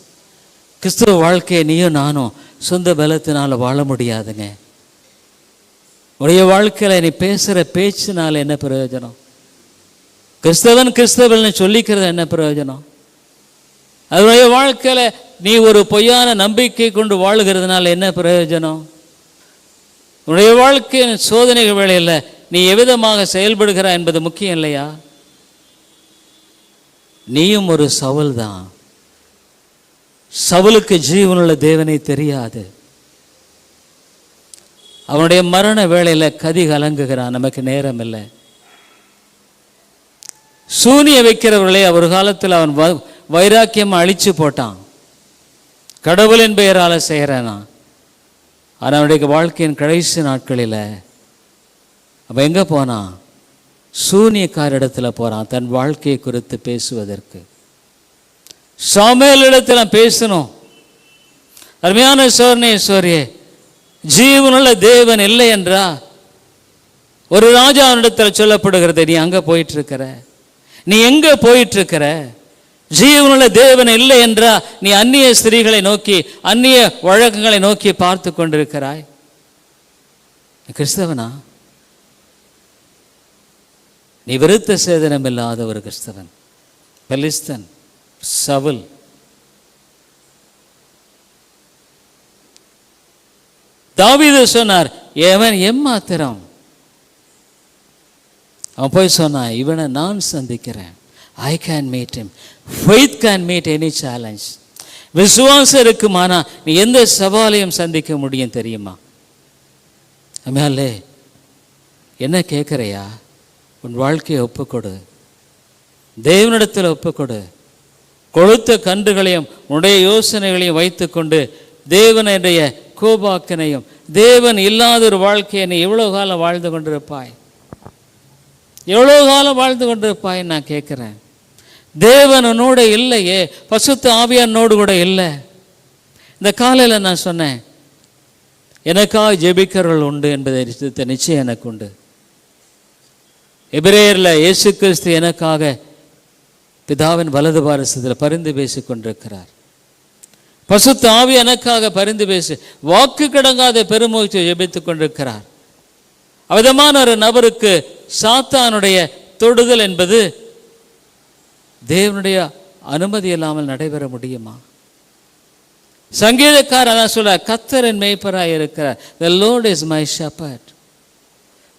S1: கிறிஸ்துவ வாழ்க்கையை நீயும் நானும் சொந்த பலத்தினால வாழ முடியாதுங்க. உடைய வாழ்க்கையில நீ பேசுற பேச்சினால என்ன பிரயோஜனம்? கிறிஸ்தவன் கிறிஸ்தவன் சொல்லிக்கிறது என்ன பிரயோஜனம்? அதனுடைய வாழ்க்கையில நீ ஒரு பொய்யான நம்பிக்கை கொண்டு வாழுகிறதுனால என்ன பிரயோஜனம்? உன்னுடைய வாழ்க்கையின் சோதனைகள் வேளையில் நீ எவ்விதமாக செயல்படுகிறாய் என்பது முக்கியம் இல்லையா? நீயும் ஒரு சவுல் தான். சவுலுக்கு ஜீவனுள்ள தேவனை தெரியாது. அவனுடைய மரண வேளையில் கதி கலங்குகிறான். நமக்கு நேரம் இல்லை. சூனிய வைக்கிறவர்களை ஒரு காலத்தில் அவன் வைராக்கியமாக அழிச்சு போட்டான். கடவுளின் பெயரால் செய்கிறானா. ஆனால் அவனுடைய வாழ்க்கையின் கடைசி நாட்களில் அவன் எங்கே போனான்? சூனியக்காரிடத்தில் போகிறான் தன் வாழ்க்கையை குறித்து பேசுவதற்கு. சாமுவேலிடத்தில் பேசணும். அருமையான சோர்ணேஸ்வரியே, ஜீவனுள்ள தேவன் இல்லை என்றா ஒரு ராஜாவினிடத்தில் சொல்லப்படுகிறது, நீ அங்கே போயிட்டு இருக்கிற, நீ எங்கே போயிட்டு இருக்கிற? ஜீவனுள்ள தேவன் இல்லை என்றா நீ அந்நிய ஸ்திரீகளை நோக்கி அந்நிய வழக்கங்களை நோக்கி பார்த்து கொண்டிருக்கிறாய். கிறிஸ்தவனா? நீ விருத்த சேதனம் இல்லாத ஒரு கிறிஸ்தவன். பெலிஸ்தன், சவுல். தாவீது சொன்னார், எவன் எம்மாத்திரம். அவன் போய் சொன்னான், இவனை நான் சந்திக்கிறேன். I can meet him. Faith can meet any challenge. விசுவாசம் இருக்குமானா நீ எந்த சவாலையும் சந்திக்க முடியும் தெரியுமா? அம்மையாலே, என்ன கேட்குறையா? உன் வாழ்க்கையை ஒப்புக்கொடு, தேவனிடத்தில் ஒப்புக்கொடு. கொழுத்த கன்றுகளையும் உன்னுடைய யோசனைகளையும் வைத்து கொண்டு தேவனுடைய கோபாக்கினையும், தேவன் இல்லாத ஒரு வாழ்க்கையை நீ எவ்வளோ காலம் வாழ்ந்து கொண்டிருப்பாய்? எவ்வளோ காலம் வாழ்ந்து கொண்டிருப்பாய்? நான் கேட்குறேன். தேவன் உன்னோட இல்லையே, பசுத்த ஆவியானோடு கூட இல்லை. இந்த காலையில் நான் சொன்னேன், எனக்காக ஜெபிக்கிறவர்கள் உண்டு என்பதை நிச்சயம் எனக்கு உண்டு. எபிரேயரில் இயேசு கிறிஸ்து எனக்காக பிதாவின் வலது பாரசத்தில் பரிந்து பேசி கொண்டிருக்கிறார். பசுத்த ஆவி எனக்காக பரிந்து பேசி வாக்கு கடங்காத பெருமூச்சு ஜெபித்துக் கொண்டிருக்கிறார். அவ்விதமான ஒரு நபருக்கு சாத்தானுடைய தொடுதல் என்பது தேவனுடைய அனுமதி இல்லாமல் நடைபெற முடியுமா? சங்கீதக்காரன் சொல்ற, கர்த்தர் என் மேய்ப்பராய் இருக்கிறார். The Lord is my shepherd.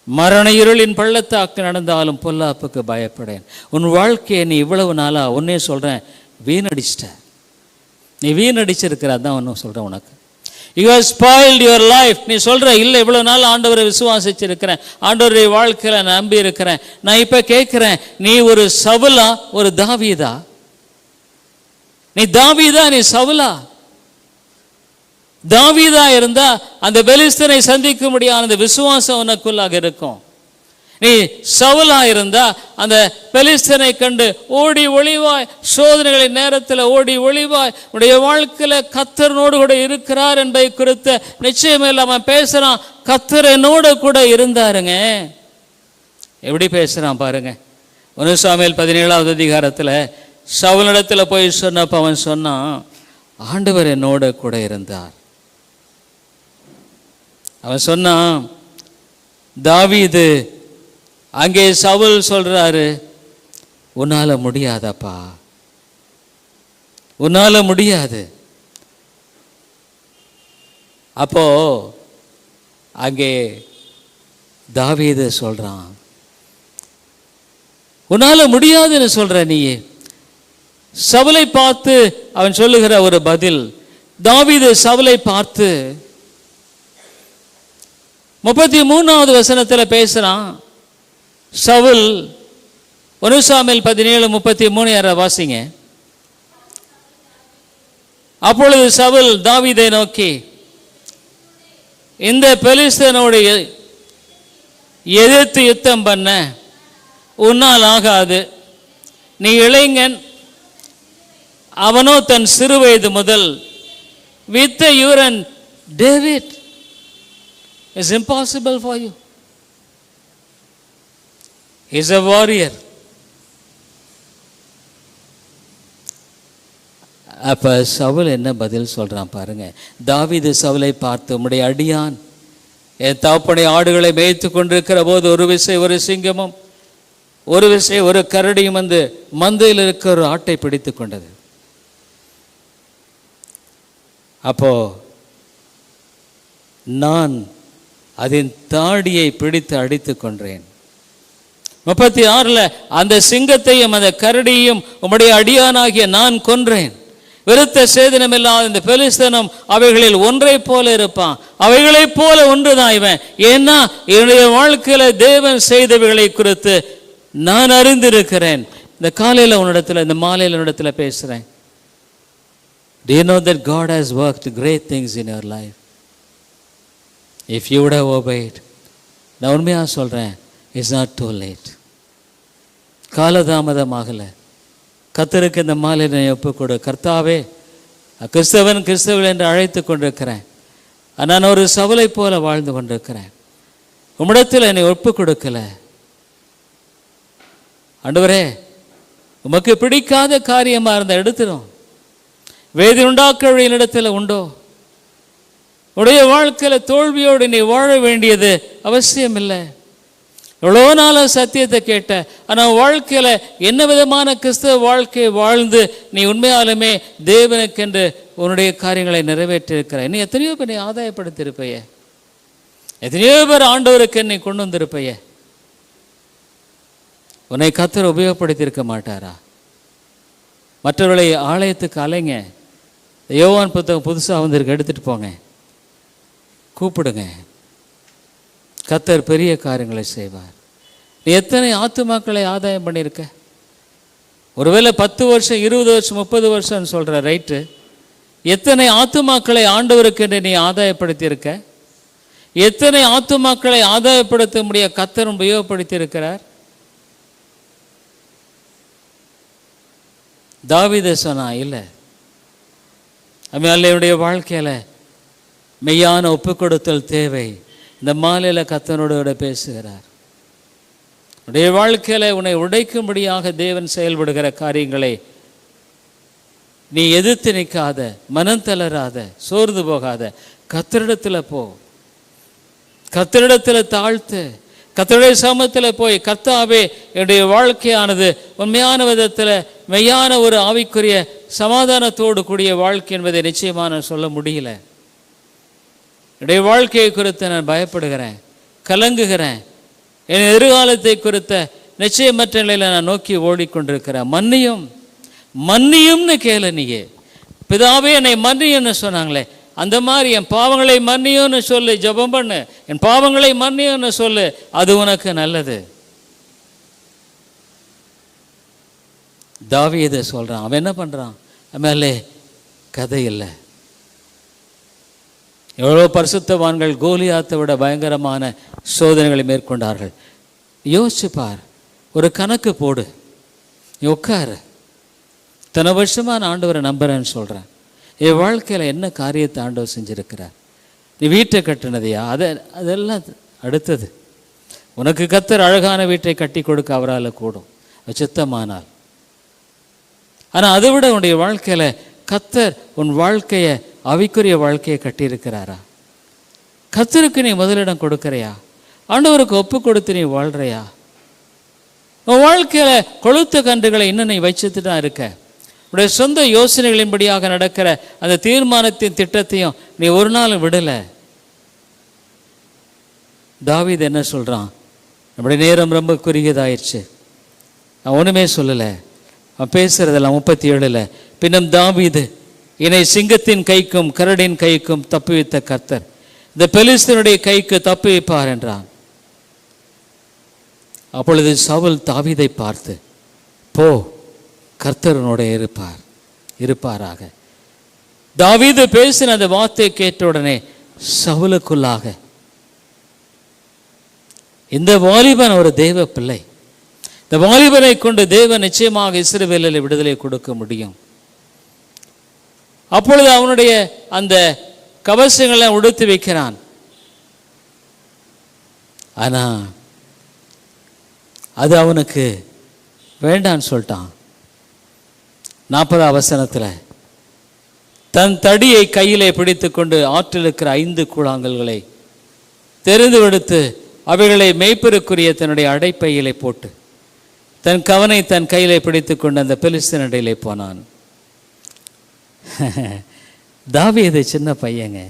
S1: மரண இருளின் பள்ளத்தாக்கு நடந்தாலும் பொல்லாப்புக்கு பயப்படேன். உன் வாழ்க்கையை நீ இவ்வளவு நாளா ஒன்னே சொல்றேன், வீணடிச்சிட்ட. நீ வீணடிச்சிருக்கிற, அதான் ஒன்றும் சொல்றேன் உனக்கு. You have spoiled your life. நீ சொல்ற, இல்லை இவ்வளவு நாள் ஆண்டவரை விசுவாசிச்சிருக்கிறேன், ஆண்டவருடைய வாழ்க்கையில நான் நம்பி இருக்கிறேன். நான் இப்ப கேட்கிறேன், நீ ஒரு சவுலா ஒரு தாவீதா? நீ தாவீதா, நீ சவுலா? தாவீதா இருந்தா அந்த பெலிஸ்தனை சந்திக்க முடியாத அந்த விசுவாசம் உனக்குள்ளாக இருக்கும். நீ சவுலா இருந்தா அந்த பெலிஸ்தனை கண்டு ஓடி ஒளிவாய், சோதனைகளின் நேரத்தில் ஓடி ஒளிவாய். உடைய வாழ்க்கையில கர்த்தரோடு கூட இருக்கிறார் என்பதை குறித்த நிச்சயம் இல்லாம பேசுறான். கர்த்தர் என்னோட கூட இருந்தாருங்க. எப்படி பேசுறான் பாருங்க. 1 சாமுவேல் 17வது அதிகாரத்தில் சவுலிடத்தில் போய் சொன்னப்ப அவன் சொன்னான், ஆண்டவர் என்னோட கூட இருந்தார். அவன் சொன்னான், தாவீது அங்கே சவுல் சொல்றாரு, உன்னால முடியாதப்பா, உன்னால முடியாது. அப்போ அங்கே தாவீது சொல்றான், உன்னால முடியாதுன்னு சொல்ற நீ. சவுலை பார்த்து அவன் சொல்லுகிற ஒரு பதில். தாவீது சவுலை பார்த்து 33வது வசனத்தில் பேசுறான். சவுல் 1 சாமுவேல் 17:33 யார வாசிங்க. அப்பொழுது சவுல் தாவீதை நோக்கி, இந்த பெலிஸ்தனோடு எதிர்த்து யுத்தம் பண்ண உன்னால் ஆகாது. நீ இளைஞன், அவனோ தன் சிறு வயது முதல். With you and David is impossible for you. He is a warrior. அப்ப சவுல் என்ன பதில் சொல்றான் பாருங்க. தாவீது சவுலை பார்த்து, உம்முடைய அடியான் என் தகப்பனுடைய ஆடுகளை மேய்த்து கொண்டிருக்கிற போது ஒரு விசை ஒரு சிங்கமும் ஒரு விசை ஒரு கரடியும் வந்து மந்தையில் இருக்கிற ஒரு ஆட்டை பிடித்து கொண்டது. அப்போ நான் அதன் தாடியை பிடித்து அடித்து கொன்றேன். 36 அந்த சிங்கத்தையும் அந்த கரடியையும் உம்முடைய அடியானாகிய நான் கொன்றேன். விருத்த சேதனமில்லாத இந்த பெலிஸ்தனும் அவைகளில் ஒன்றை போல இருப்பான். அவைகளைப் போல ஒன்றுதான் இவன். ஏன்னா என்னுடைய வாழ்க்கையில தேவன் செய்தவைகளை குறித்து நான் அறிந்திருக்கிறேன். இந்த காலையில் உன்னிடத்தில், இந்த மாலையில் உன்னிடத்துல பேசுறேன். Do you know that God has worked great things in your life? If you would have obeyed. நான் உண்மையாக சொல்கிறேன், இட்ஸ் நாட் டூ லேட். காலதாமதமாகலை. கர்த்தருக்கு இந்த மாலை நான் ஒப்புக்கொடு. கர்த்தாவே, கிறிஸ்தவன் கிறிஸ்தவன் என்று அழைத்து கொண்டிருக்கிறேன். நான் ஒரு சவலை போல வாழ்ந்து கொண்டிருக்கிறேன். உம்மிடத்தில் என்னை ஒப்பு கொடுக்கல. ஆண்டவரே, உமக்கு பிடிக்காத காரியமாக இருந்தால் எடுத்துடும். வேதி உண்டாக்குற இடத்துல உண்டோ? உடைய வாழ்க்கையில் தோல்வியோடு நீ வாழ வேண்டியது அவசியம் இல்லை. எவ்வளோ நாளாக சத்தியத்தை கேட்ட, ஆனால் வாழ்க்கையில் என்ன விதமான கிறிஸ்தவ வாழ்க்கையை வாழ்ந்து நீ உண்மையாலுமே தேவனுக்கென்று உன்னுடைய காரியங்களை நிறைவேற்றியிருக்கிற. நீ எத்தனையோ பேர் நீ ஆதாயப்படுத்தியிருப்பைய, எத்தனையோ பேர் ஆண்டவருக்கு என்னை கொண்டு வந்திருப்பைய. உன்னை கர்த்தர் உபயோகப்படுத்தியிருக்க மாட்டாரா? மற்றவர்களை ஆலயத்துக்கு அலைங்க. யோவான் புத்தகம் புதுசாக வந்திருக்கு, எடுத்துகிட்டு போங்க, கூப்பிடுங்க. கர்த்தர் பெரிய காரியங்களை செய்வார். நீ எத்தனை ஆத்துமாக்களை ஆதாயம் பண்ணியிருக்க? ஒருவேளை 10 வருஷம் 20 வருஷம் 30 வருஷம்னு சொல்கிற ரைட்டு. எத்தனை ஆத்துமாக்களை ஆண்டவருக்கு என்று நீ ஆதாயப்படுத்தியிருக்க? எத்தனை ஆத்துமாக்களை ஆதாயப்படுத்த முடிய கர்த்தர் உபயோகப்படுத்தி இருக்கிறார்? தாவீது சொன்னா இல்லை, அவனுடைய வாழ்க்கையில் மெய்யான ஒப்பு கொடுத்தல் தேவை. இந்த மாலையில் கர்த்தரோட பேசுகிறார். உடைய வாழ்க்கையில் உன்னை உடைக்கும்படியாக தேவன் செயல்படுகிற காரியங்களை நீ எதிர்த்து நிற்காத, மனம் தளராத, சோர்ந்து போகாத. கர்த்தரிடத்தில் போ, கர்த்தரிடத்தில் தாழ்த்து, கர்த்தருடைய சமூகத்தில் போய், கர்த்தாவே, என்னுடைய வாழ்க்கையானது உண்மையான விதத்தில் மெய்யான ஒரு ஆவிக்குரிய சமாதானத்தோடு கூடிய வாழ்க்கை என்பதை நிச்சயமாக சொல்ல முடியல. என்னுடைய வாழ்க்கையை குறித்து நான் பயப்படுகிறேன், கலங்குகிறேன். என் எதிர்காலத்தை குறித்த நிச்சயமற்ற நிலையில் நான் நோக்கி ஓடிக்கொண்டிருக்கிறேன். மன்னியும் மன்னியும்னு கேளு. நீயே பிதாவே என்னை மன்னியும்னு சொன்னாங்களே, அந்த மாதிரி என் பாவங்களை மன்னியும்னு சொல்லு, ஜெபம் பண்ணு. என் பாவங்களை மன்னியும்னு சொல்லு, அது உனக்கு நல்லது. தாவீது சொல்கிறான். அவன் என்ன பண்ணுறான்? மேலே கதை இல்லை. எவ்வளோ பரிசுத்தவான்கள் கோலியாத்தை விட பயங்கரமான சோதனைகளை மேற்கொண்டார்கள். யோசிச்சுப்பார், ஒரு கணக்கு போடு, நீ உட்காரு. இத்தனை வருஷமாக நான் ஆண்டவரை நம்புறேன்னு சொல்கிறேன். என் வாழ்க்கையில் என்ன காரியத்தை ஆண்டவர் செஞ்சுருக்கிறார்? நீ வீட்டை கட்டினதையா? அதெல்லாம் அடுத்தது. உனக்கு கர்த்தர் அழகான வீட்டை கட்டி கொடுக்க அவரால் கூடும், சித்தமானால். ஆனால் அதை விட உன்னுடைய வாழ்க்கையில் கர்த்தர் உன் வாழ்க்கையை, ஆவிக்குரிய வாழ்க்கையை கட்டியிருக்கிறாரா? கர்த்தருக்கு நீ முதலிடம் கொடுக்கிறையா? ஆண்டவருக்கு ஒப்பு கொடுத்து நீ வாழ்கிறையா? உன் வாழ்க்கையில் கொழுத்த கன்றுகளை இன்னும் நீ வச்சுட்டு தான் இருக்க. உடைய சொந்த யோசனைகளின்படியாக நடக்கிற அந்த தீர்மானத்தின் திட்டத்தையும் நீ ஒரு நாள் விடலை. தாவீது என்ன சொல்கிறான்? நம்முடைய நேரம் ரொம்ப குறுகியதாயிடுச்சு, நான் ஒன்றுமே சொல்லலை. அவன் பேசுகிறதெல்லாம் 37. பின்னும் தாவீது, என்னை சிங்கத்தின் கைக்கும் கரடின் கைக்கும் தப்புவித்த கர்த்தர் இந்த பெலிஸ்தனுடைய கைக்கு தப்புவிப்பார் என்றான். அப்பொழுது சவுல் தாவீதை பார்த்து, போ, கர்த்தரனோட இருப்பாராக. தாவீது பேசின அந்த வார்த்தையை கேட்ட உடனே சவுலுக்குள்ளாக, இந்த வாலிபன் ஒரு தேவ பிள்ளை, இந்த வாலிபனை கொண்டு தேவன் நிச்சயமாக இஸ்ரவேலில் விடுதலை கொடுக்க முடியும். அப்பொழுது அவனுடைய அந்த கவசங்களை உடுத்து வைக்கிறான். ஆனா அது அவனுக்கு வேண்டான்னு சொல்லிட்டான். 40 வசனத்தில், தன் தடியை கையிலே பிடித்து கொண்டு ஆற்றில் இருக்கிற 5 கூழாங்கல்களை தெரிந்து எடுத்து அவைகளை மேய்ப்பருக்குரிய தன்னுடைய அடைப்பையிலே போட்டு தன் கவனை தன் கையிலே பிடித்து கொண்டு அந்த பெலிஸ்தனிடையிலே போனான். தாவீது சின்ன பையங்க.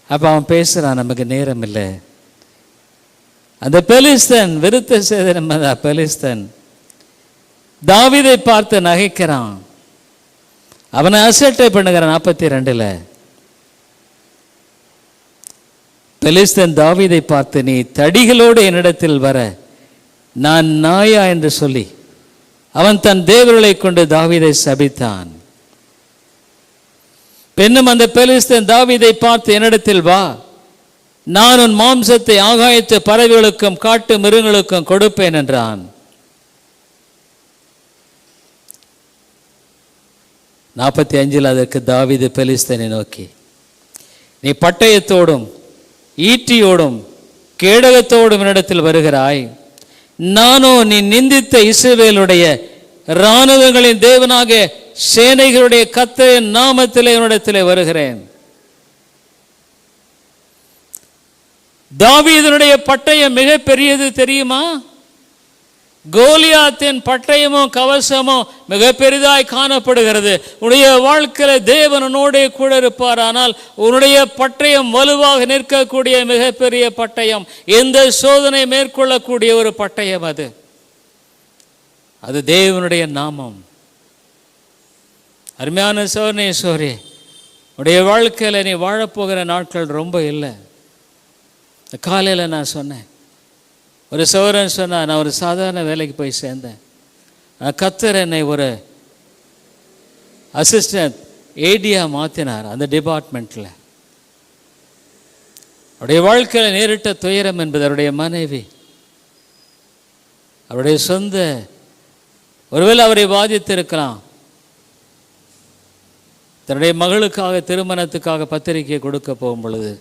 S1: அப்போ அவன் பேசுகிறான், நமக்கு நேரம் இல்லை. அந்த பெலிஸ்தன், விருத்த சேதனம் பெலிஸ்தன் தாவீதை பார்த்து நகைக்கிறான். அவனை அசட்டை பண்ணுகிறான். 42. பெலிஸ்தன் தாவீதை பார்த்து, நீ தடிகளோடு என்னிடத்தில் வர நான் நாயா என்று சொல்லி அவன் தன் தேவர்களை கொண்டு தாவீதை சபித்தான். பெண்ணும் அந்த பெலிஸ்தன் தாவீதை பார்த்து, என்னிடத்தில் வா, நான் உன் மாம்சத்தை ஆகாயத்து பறவைகளுக்கும் காட்டு மிருகங்களுக்கும் கொடுப்பேன் என்றான். 45 அதற்கு தாவீது பெலிஸ்தனை நோக்கி, நீ பட்டயத்தோடும் ஈட்டியோடும் கேடகத்தோடும் என்னிடத்தில் வருகிறாய், நானோ நீ நிந்தித்த இஸ்ரவேலுடைய இராணுவங்களின் தேவனாக சேனைகளுடைய கர்த்தரின் நாமத்திலே என்னிடத்திலே வருகிறேன். தாவீதுடைய பட்டயம் மிக பெரியது தெரியுமா? கோலியாத்தின் பட்டயமும் கவசமும் மிக பெரிதாய் காணப்படுகிறது. உன்னுடைய வாழ்க்கையில தேவனோடே கூட இருப்பார். ஆனால் உன்னுடைய பட்டயம் வலுவாக நிற்கக்கூடிய மிகப்பெரிய பட்டயம், எந்த சோதனை மேற்கொள்ளக்கூடிய ஒரு பட்டயம் அது தேவனுடைய நாமம். அருமையான சோர்ணேஸ்வரி, உடைய வாழ்க்கையில நீ வாழப்போகிற நாட்கள் ரொம்ப இல்லை. காலையில் நான் சொன்னேன், ஒரு சகோதரன் சொன்னார், நான் ஒரு சாதாரண வேலைக்கு போய் சேர்ந்தேன், கர்த்தர் என்னை ஒரு அசிஸ்டன்ட் ஏடியா மாற்றினார் அந்த டிபார்ட்மெண்ட்டில். அவருடைய வாழ்க்கையில் நேரிட்ட துயரம் என்பது அவருடைய மனைவி, அவருடைய சொந்த, ஒருவேளை அவரை பாதித்திருக்கலாம். தன்னுடைய மகளுக்காக திருமணத்துக்காக பத்திரிகை கொடுக்க போகும் பொழுது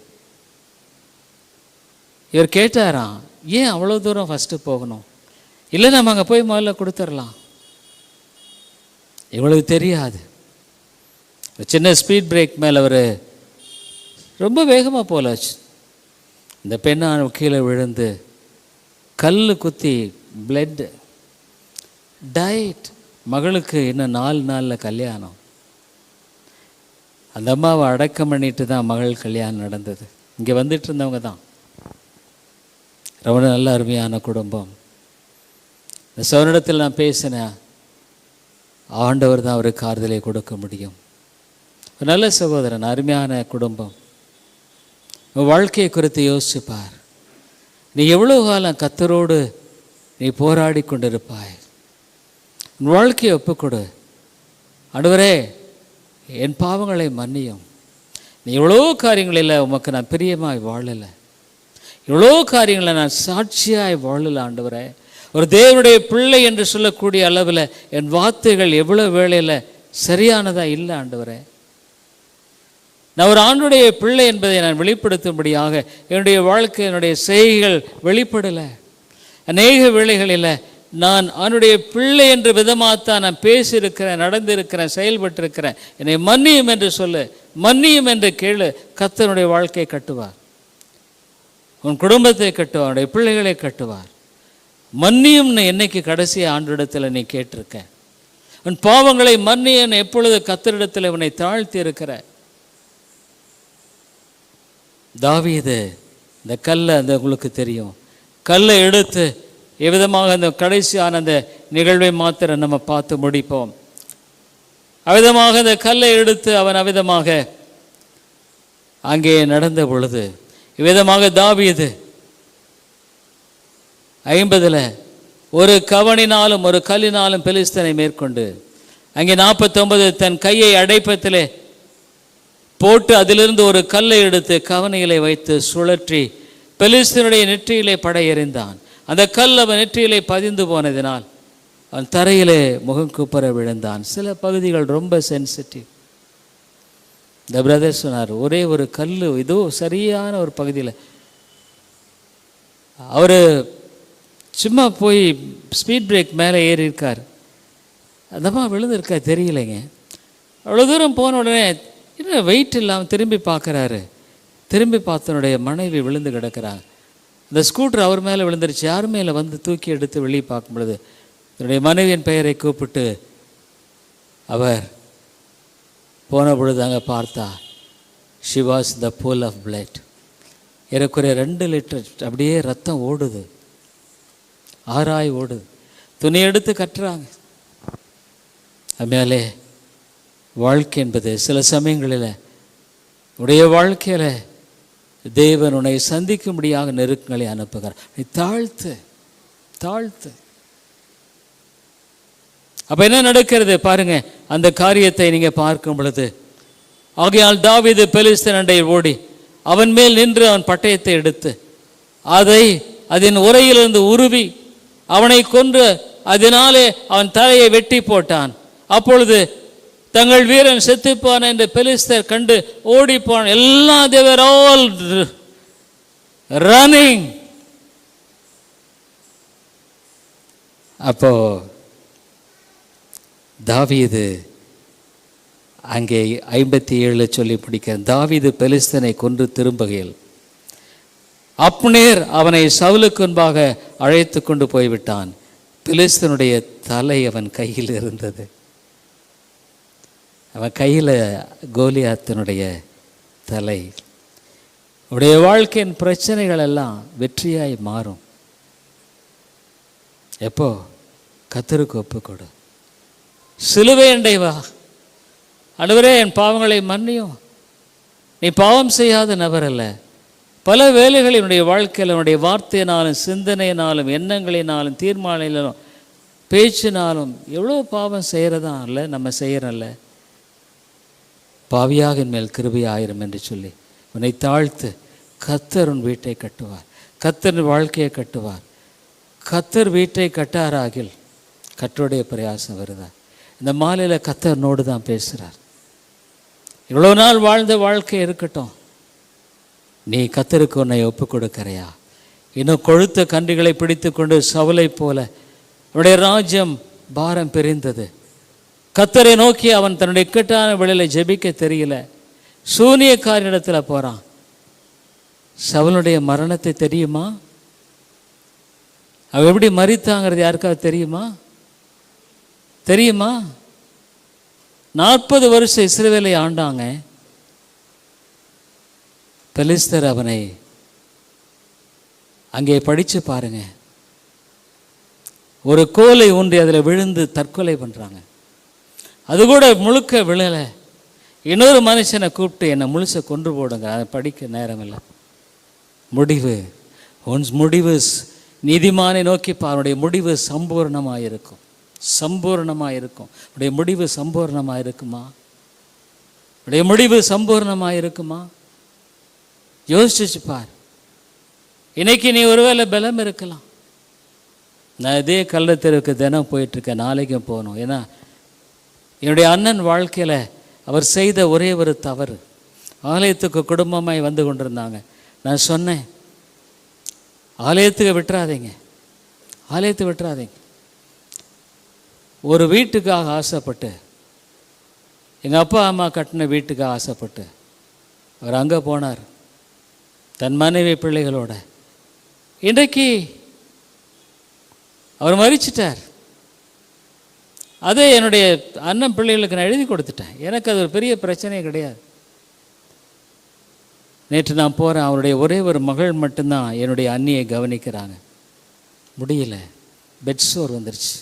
S1: இவர் கேட்டாராம், ஏன் அவ்வளோ தூரம் ஃபஸ்ட்டு போகணும்? இல்லை, நம்ம அங்கே போய் முதல்ல கொடுத்துடலாம். இவளுக்கு தெரியாது, சின்ன ஸ்பீட் பிரேக் மேலே அவர் ரொம்ப வேகமாக போலாச்சு. இந்த பெண்ணான கீழே விழுந்து கல் குத்தி பிளட் டயட். மகளுக்கு இன்னும் 4 நாளில் கல்யாணம். அந்த அம்மாவை அடக்கம் பண்ணிட்டு தான் மகள் கல்யாணம் நடந்தது. இங்கே வந்துட்டு இருந்தவங்க தான். ரொம்ப நல்ல அருமையான குடும்பம். இந்த சவனிடத்தில் நான் பேசினேன், ஆண்டவர் தான் அவருக்கு ஆறுதலை கொடுக்க முடியும். ஒரு நல்ல சகோதரன், அருமையான குடும்பம். உன் வாழ்க்கையை குறித்து யோசிப்பார். நீ எவ்வளோ காலம் கர்த்தரோடு நீ போராடி கொண்டிருப்பாய். உன் வாழ்க்கையை ஒப்புக்கொடு. ஆண்டவரே, என் பாவங்களை மன்னியும். நீ எவ்வளோ காரியங்களில் உமக்கு நான் பிரியமாய் வாழலை, எவ்வளோ காரியங்களை நான் சாட்சியாய் வாழல ஆண்டவரே. ஒரு தேவனுடைய பிள்ளை என்று சொல்லக்கூடிய அளவில் என் வார்த்தைகள் எவ்வளோ வேளையில் சரியானதாக இல்லை ஆண்டவரே. நான் ஒரு ஆண்டுடைய பிள்ளை என்பதை நான் வெளிப்படுத்தும்படியாக என்னுடைய வாழ்க்கை, என்னுடைய செய்கைகள் வெளிப்படலை. அநேக வேளைகளில் நான் அவனுடைய பிள்ளை என்ற விதமாகத்தான் நான் பேசியிருக்கிறேன், நடந்திருக்கிறேன், செயல்பட்டிருக்கிறேன். என்னை மன்னியும் என்று சொல்லு, மன்னியும் என்று கேளு. கர்த்தருடைய வாழ்க்கையை கட்டுவார், உன் குடும்பத்தை கட்டுவார், அவனுடைய பிள்ளைகளை கட்டுவார். மன்னியும்னு என்னைக்கு கடைசி ஆண்டிடத்தில் நீ கேட்டிருக்க? உன் பாவங்களை மன்னியன் எப்பொழுது கர்த்தரிடத்தில் உன்னை தாழ்த்தி இருக்கிற? தாவீது இந்த கல்லை, அந்த உங்களுக்கு தெரியும், கல்லை எடுத்து எவ்விதமாக அந்த கடைசியான அந்த நிகழ்வை மாத்திரம் நம்ம பார்த்து முடிப்போம். அவ்விதமாக அந்த கல்லை எடுத்து அவன் அவ்விதமாக அங்கே நடந்த பொழுது, இவ்விதமாக தாவீது 50 ஒரு கவனினாலும் ஒரு கல்லினாலும் பெலிஸ்தனை மேற்கொண்டு அங்கே 49 தன் கையை அடைப்பத்திலே போட்டு அதிலிருந்து ஒரு கல்லை எடுத்து கவனிகளை வைத்து சுழற்றி பெலிஸ்தனுடைய நெற்றியிலே படையெறிந்தான். அந்த கல் அவன் நெற்றியிலே பதிந்து போனதினால் அவன் தரையிலே முகம் குப்புற விழுந்தான். சில பகுதிகள் ரொம்ப சென்சிட்டிவ். இந்த பிரதர் சொன்னார், ஒரே ஒரு கல் இதோ சரியான ஒரு பகுதியில் அவர் சும்மா போய் ஸ்பீட் பிரேக் மேலே ஏறி இருக்கார், அந்தம்மா விழுந்திருக்கா தெரியலைங்க. அவ்வளோ தூரம் போன உடனே இன்னும் வெயிட் இல்லாமல் திரும்பி பார்க்குறாரு. திரும்பி பார்த்தனுடைய மனைவி விழுந்து கிடக்கிறாங்க. இந்த ஸ்கூட்டர் அவர் மேலே விழுந்துருச்சு. யார் மேலே வந்து தூக்கி எடுத்து வெளியே பார்க்கும் பொழுது தன்னுடைய மனைவியின் பெயரை கூப்பிட்டு அவர் போன பொழுது அங்கே பார்த்தா she was in the pool of blood. ஏறக்குறைய 2 லிட்டர் அப்படியே ரத்தம் ஓடுது, ஆறாய் ஓடுது. துணி எடுத்து கட்டுறாங்க. அதுமேலே வாழ்க்கை என்பது சில சமயங்களில் உடைய வாழ்க்கையில் தேவன் உன்னை சந்திக்கும்படியாக நெருக்கங்களை அனுப்புகிறார். நீ தாழ்த்து தாழ்த்து. அப்போ என்ன நடக்கிறது பாருங்க, அந்த காரியத்தை நீங்கள் பார்க்கும் பொழுது, ஆகையால் தாவீது பெலிஸ்தன் அண்டையில் ஓடி அவன் மேல் நின்று அவன் பட்டயத்தை எடுத்து அதை அதன் உரையிலிருந்து உருவி அவனை கொன்று அதனாலே அவன் தலையை வெட்டி போட்டான். அப்பொழுது தங்கள் வீரன் செத்துப்பான் என்று பெலிஸ்தர் கண்டு ஓடிப்போன். எல்லாம் they were all running. அப்போ தாவீது அங்கே 57 சொல்லி பிடிக்க, தாவீது பெலிஸ்தனை கொன்று திரும்புகையில் அப்னேர் அவனை சவுலுக்கு முன்பாக அழைத்து கொண்டு போய்விட்டான். பெலிஸ்தனுடைய தலை அவன் கையில் இருந்தது. அவன் கையில் கோலியாத்தினுடைய தலை. உடைய வாழ்க்கையின் பிரச்சனைகள் எல்லாம் வெற்றியாய் மாறும். எப்போ? கர்த்தருக்கு ஒப்புக்கொடு. சிலுவை அண்டை வா. ஆண்டவரே, என் பாவங்களை மன்னியும். நீ பாவம் செய்யாத நபர் அல்ல. பல வேளைகளில் என்னுடைய வாழ்க்கையில் என்னுடைய வார்த்தையினாலும் சிந்தனையினாலும் எண்ணங்களினாலும் தீர்மானங்களினாலும் பேச்சினாலும் எவ்வளோ பாவம் செய்கிறதா இல்லை, நம்ம செய்கிறல்ல. பாவியாக என் மேல் கிருபை ஆயிரம் என்று சொல்லி உன்னை தாழ்த்து. கர்த்தர் உன் வீட்டை கட்டுவார். கர்த்தர் வாழ்க்கையை கட்டுவார். கர்த்தர் வீட்டை கட்டாராகில் கர்த்தருடைய பிரயாசம் வருதா? இந்த மாலையில் கர்த்தர்னோடு தான் பேசுகிறார். இவ்வளோ நாள் வாழ்ந்த வாழ்க்கை இருக்கட்டும். நீ கர்த்தருக்கு உன்னை ஒப்பு கொடுக்கிறையா? இன்னும் கொழுத்த கன்றுகளை பிடித்து கொண்டு சவுலை போல அவனுடைய ராஜ்யம் பாரம் பிரிந்தது. கர்த்தரை நோக்கி அவன் தன்னுடைய இக்கட்டான வேளையில் ஜெபிக்க தெரியல. சூனியக்காரனிடத்தில் போகிறான். சவுலுடைய மரணத்தை தெரியுமா? அவ எப்படி மரித்தாங்கிறது யாருக்காவது தெரியுமா? தெரியுமா? 40 வருஷம் இஸ்ரவேலை ஆண்டாங்க. பெலிஸ்தர் அவனை அங்கே படித்து பாருங்க. ஒரு கோலை ஊன்றி அதில் விழுந்து தற்கொலை பண்ணுறாங்க. அது கூட முழுக்க விழலை. இன்னொரு மனுஷனை கூப்பிட்டு என்னை முழுசை கொன்று போடுங்க, அதை படிக்க நேரம் இல்லை. முடிவு, உன் முடிவு நீதிமானை நோக்கி அவனுடைய முடிவு சம்பூர்ணமாக இருக்கும். சம்பூர்ணமாக இருக்கும். உடைய முடிவு சம்பூர்ணமாக இருக்குமா? உடைய முடிவு சம்பூர்ணமாக இருக்குமா? யோசிச்சு பார். இன்னைக்கு நீ ஒருவேளை பலம் இருக்கலாம். நான் இதே கள்ளத்தெருவுக்கு தினம் போயிட்டுருக்கேன், நாளைக்கும் போகணும். ஏன்னா என்னுடைய அண்ணன் வாழ்க்கையில் அவர் செய்த ஒரே ஒரு தவறு. ஆலயத்துக்கு குடும்பமாய் வந்து கொண்டிருந்தாங்க. நான் சொன்னேன், ஆலயத்துக்கு விட்டுறாதீங்க, ஆலயத்துக்கு விட்டுறாதீங்க. ஒரு வீட்டுக்காக ஆசைப்பட்டு, எங்கள் அப்பா அம்மா கட்டின வீட்டுக்காக ஆசைப்பட்டு அவர் அங்கே போனார் தன் மனைவி பிள்ளைகளோட. இன்றைக்கு அவர் மரிச்சிட்டார். அதே என்னுடைய அண்ணன் பிள்ளைகளுக்கு நான் எழுதி கொடுத்துட்டேன். எனக்கு அது ஒரு பெரிய பிரச்சனையே கிடையாது. நேற்று நான் போகிறேன், அவருடைய ஒரே ஒரு மகள் மட்டும்தான் என்னுடைய அண்ணியை கவனிக்கிறாங்க. முடியல, பெட் சோர் வந்துருச்சு,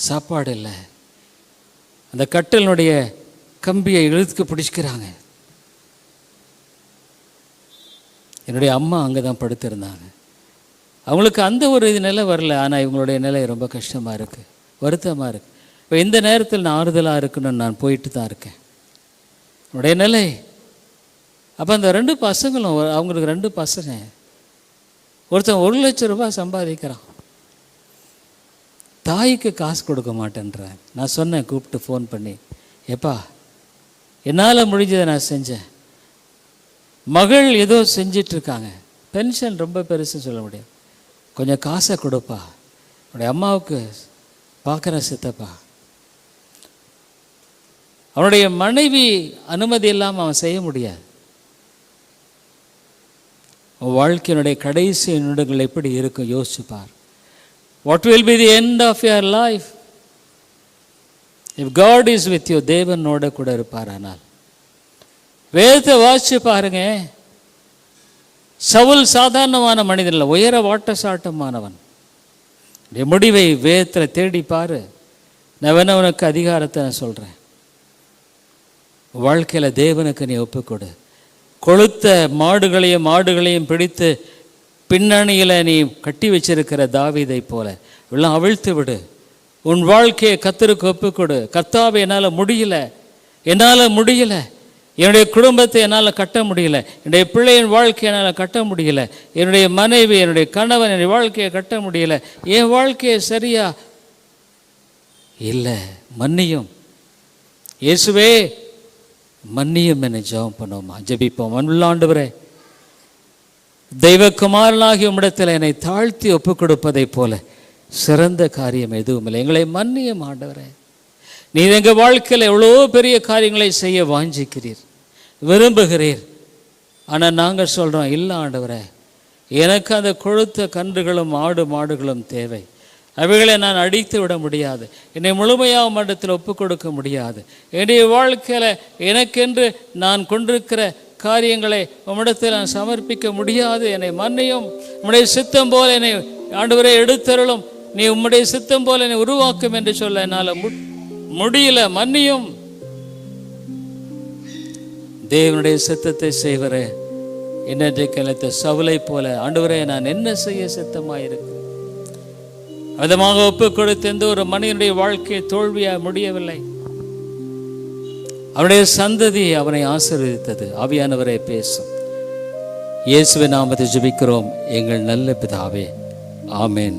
S1: சாப்பாடு இல்லை. அந்த கட்டிலினுடைய கம்பியை இழுத்துக்கு பிடிச்சிக்கிறாங்க. என்னுடைய அம்மா அங்கே தான் படுத்திருந்தாங்க. அவங்களுக்கு அந்த ஒரு நிலை வரல. ஆனால் இவங்களுடைய நிலை ரொம்ப கஷ்டமாக இருக்குது, வருத்தமாக இருக்குது. இப்போ இந்த நேரத்தில் நான் ஆறுதலாக இருக்கணும்னு நான் போயிட்டு தான் இருக்கேன். என்னுடைய நிலை அப்போ அந்த 2 பசங்களும், அவங்களுக்கு 2 பசங்க, ஒருத்தன் 1 லட்சம் ரூபாய் சம்பாதிக்கிறான். தாய்க்கு காசு கொடுக்க மாட்டேன்றேன். நான் சொன்னேன், கூப்பிட்டு ஃபோன் பண்ணி, எப்பா என்னால் முடிஞ்சதை நான் செஞ்சேன். மகள் ஏதோ செஞ்சிட்ருக்காங்க, பென்ஷன் ரொம்ப பெருசுன்னு சொல்ல முடியாது, கொஞ்சம் காசை கொடுப்பா, அவனுடைய அம்மாவுக்கு பார்க்குற சித்தப்பா. அவனுடைய மனைவி அனுமதி இல்லாமல் அவன் செய்ய முடியாது. வாழ்க்கையினுடைய கடைசி நிமிடங்கள் எப்படி இருக்கும் யோசிச்சுப்பார். What will be the end of your life? If God is with you, தேவனோட கூட இருப்பார். ஆனால் வேதத்தை வாசிச்சு பாருங்க. சவுல் சாதாரணமான மனிதன் இல்லை, உயர வாட்ட சாட்டமானவன். முடிவை வேதத்தில் தேடி பாரு. நான் வேணா உனக்கு அதிகாரத்தை நான் சொல்கிறேன். வாழ்க்கையில் தேவனுக்கு நீ ஒப்புக்கொடு. கொளுத்த மாடுகளையும் ஆடுகளையும் பிடித்து பின்னணியில் நீ கட்டி வச்சிருக்கிற தாவீதை போல எல்லாம் அவிழ்த்து விடு. உன் வாழ்க்கையை கர்த்தருக்கு ஒப்புக்கொடு. கர்த்தாவே, என்னால் முடியல, என்னுடைய குடும்பத்தை என்னால் கட்ட முடியல, என்னுடைய பிள்ளையின் வாழ்க்கையை என்னால் கட்ட முடியல, என்னுடைய மனைவி என்னுடைய கணவன் என்னுடைய வாழ்க்கையை கட்ட முடியல, என் வாழ்க்கையை சரியா இல்லை, மன்னியும் இயேசுவே மன்னியும் என்னை ஜெபம் பண்ணுவோமா? ஜெபிப்போம். அன்புள்ள ஆண்டவரே, தெய்வகுமாரனாகி உம்மிடத்தில் என்னை தாழ்த்தி ஒப்புக் கொடுப்பதைப் போல சிறந்த காரியம் எதுவும் இல்லை. எங்களை மன்னியும் ஆண்டவரே. நீர் எங்கள் வாழ்க்கையில் எவ்வளோ பெரிய காரியங்களை செய்ய வாஞ்சிக்கிறீர், விரும்புகிறீர். ஆனால் நாங்கள் சொல்கிறோம், இல்லை ஆண்டவரே, எனக்கு அந்த கொழுத்த கன்றுகளும் ஆடு மாடுகளும் தேவை, அவைகளை நான் அடித்து விட முடியாது, என்னை முழுமையாக மண்டத்தில் ஒப்புக் கொடுக்க முடியாது, என்னுடைய வாழ்க்கையில் எனக்கென்று நான் கொண்டிருக்கிற காரியங்களை உம்மிடத்தில் நான் சமர்ப்பிக்க முடியாது, என்னை மன்னியும், உம்முடைய சித்தம் போல என்னை ஆண்டவரே எடுத்தருளும், நீ உம்முடைய சித்தம் போல என்னை உருவாக்கும் என்று சொல்ல என்னால் முடியல, மன்னியும். தேவனுடைய சித்தத்தை செய்வரே, இன்றைக்கு எனக்கு சவுலை போல ஆண்டவரே நான் என்ன செய்ய சித்தமாயிருக்கு விதமாக ஒப்புக் கொடுத்து எந்த ஒரு மனிதனுடைய வாழ்க்கையை தோல்வியாக முடியவில்லை. அவனுடைய சந்ததி அவனை ஆசீர்வதித்தது. ஆவியானவரே பேசும். இயேசுவின் நாமத்தை ஜெபிக்கிறோம் எங்கள் நல்ல பிதாவே, ஆமென்.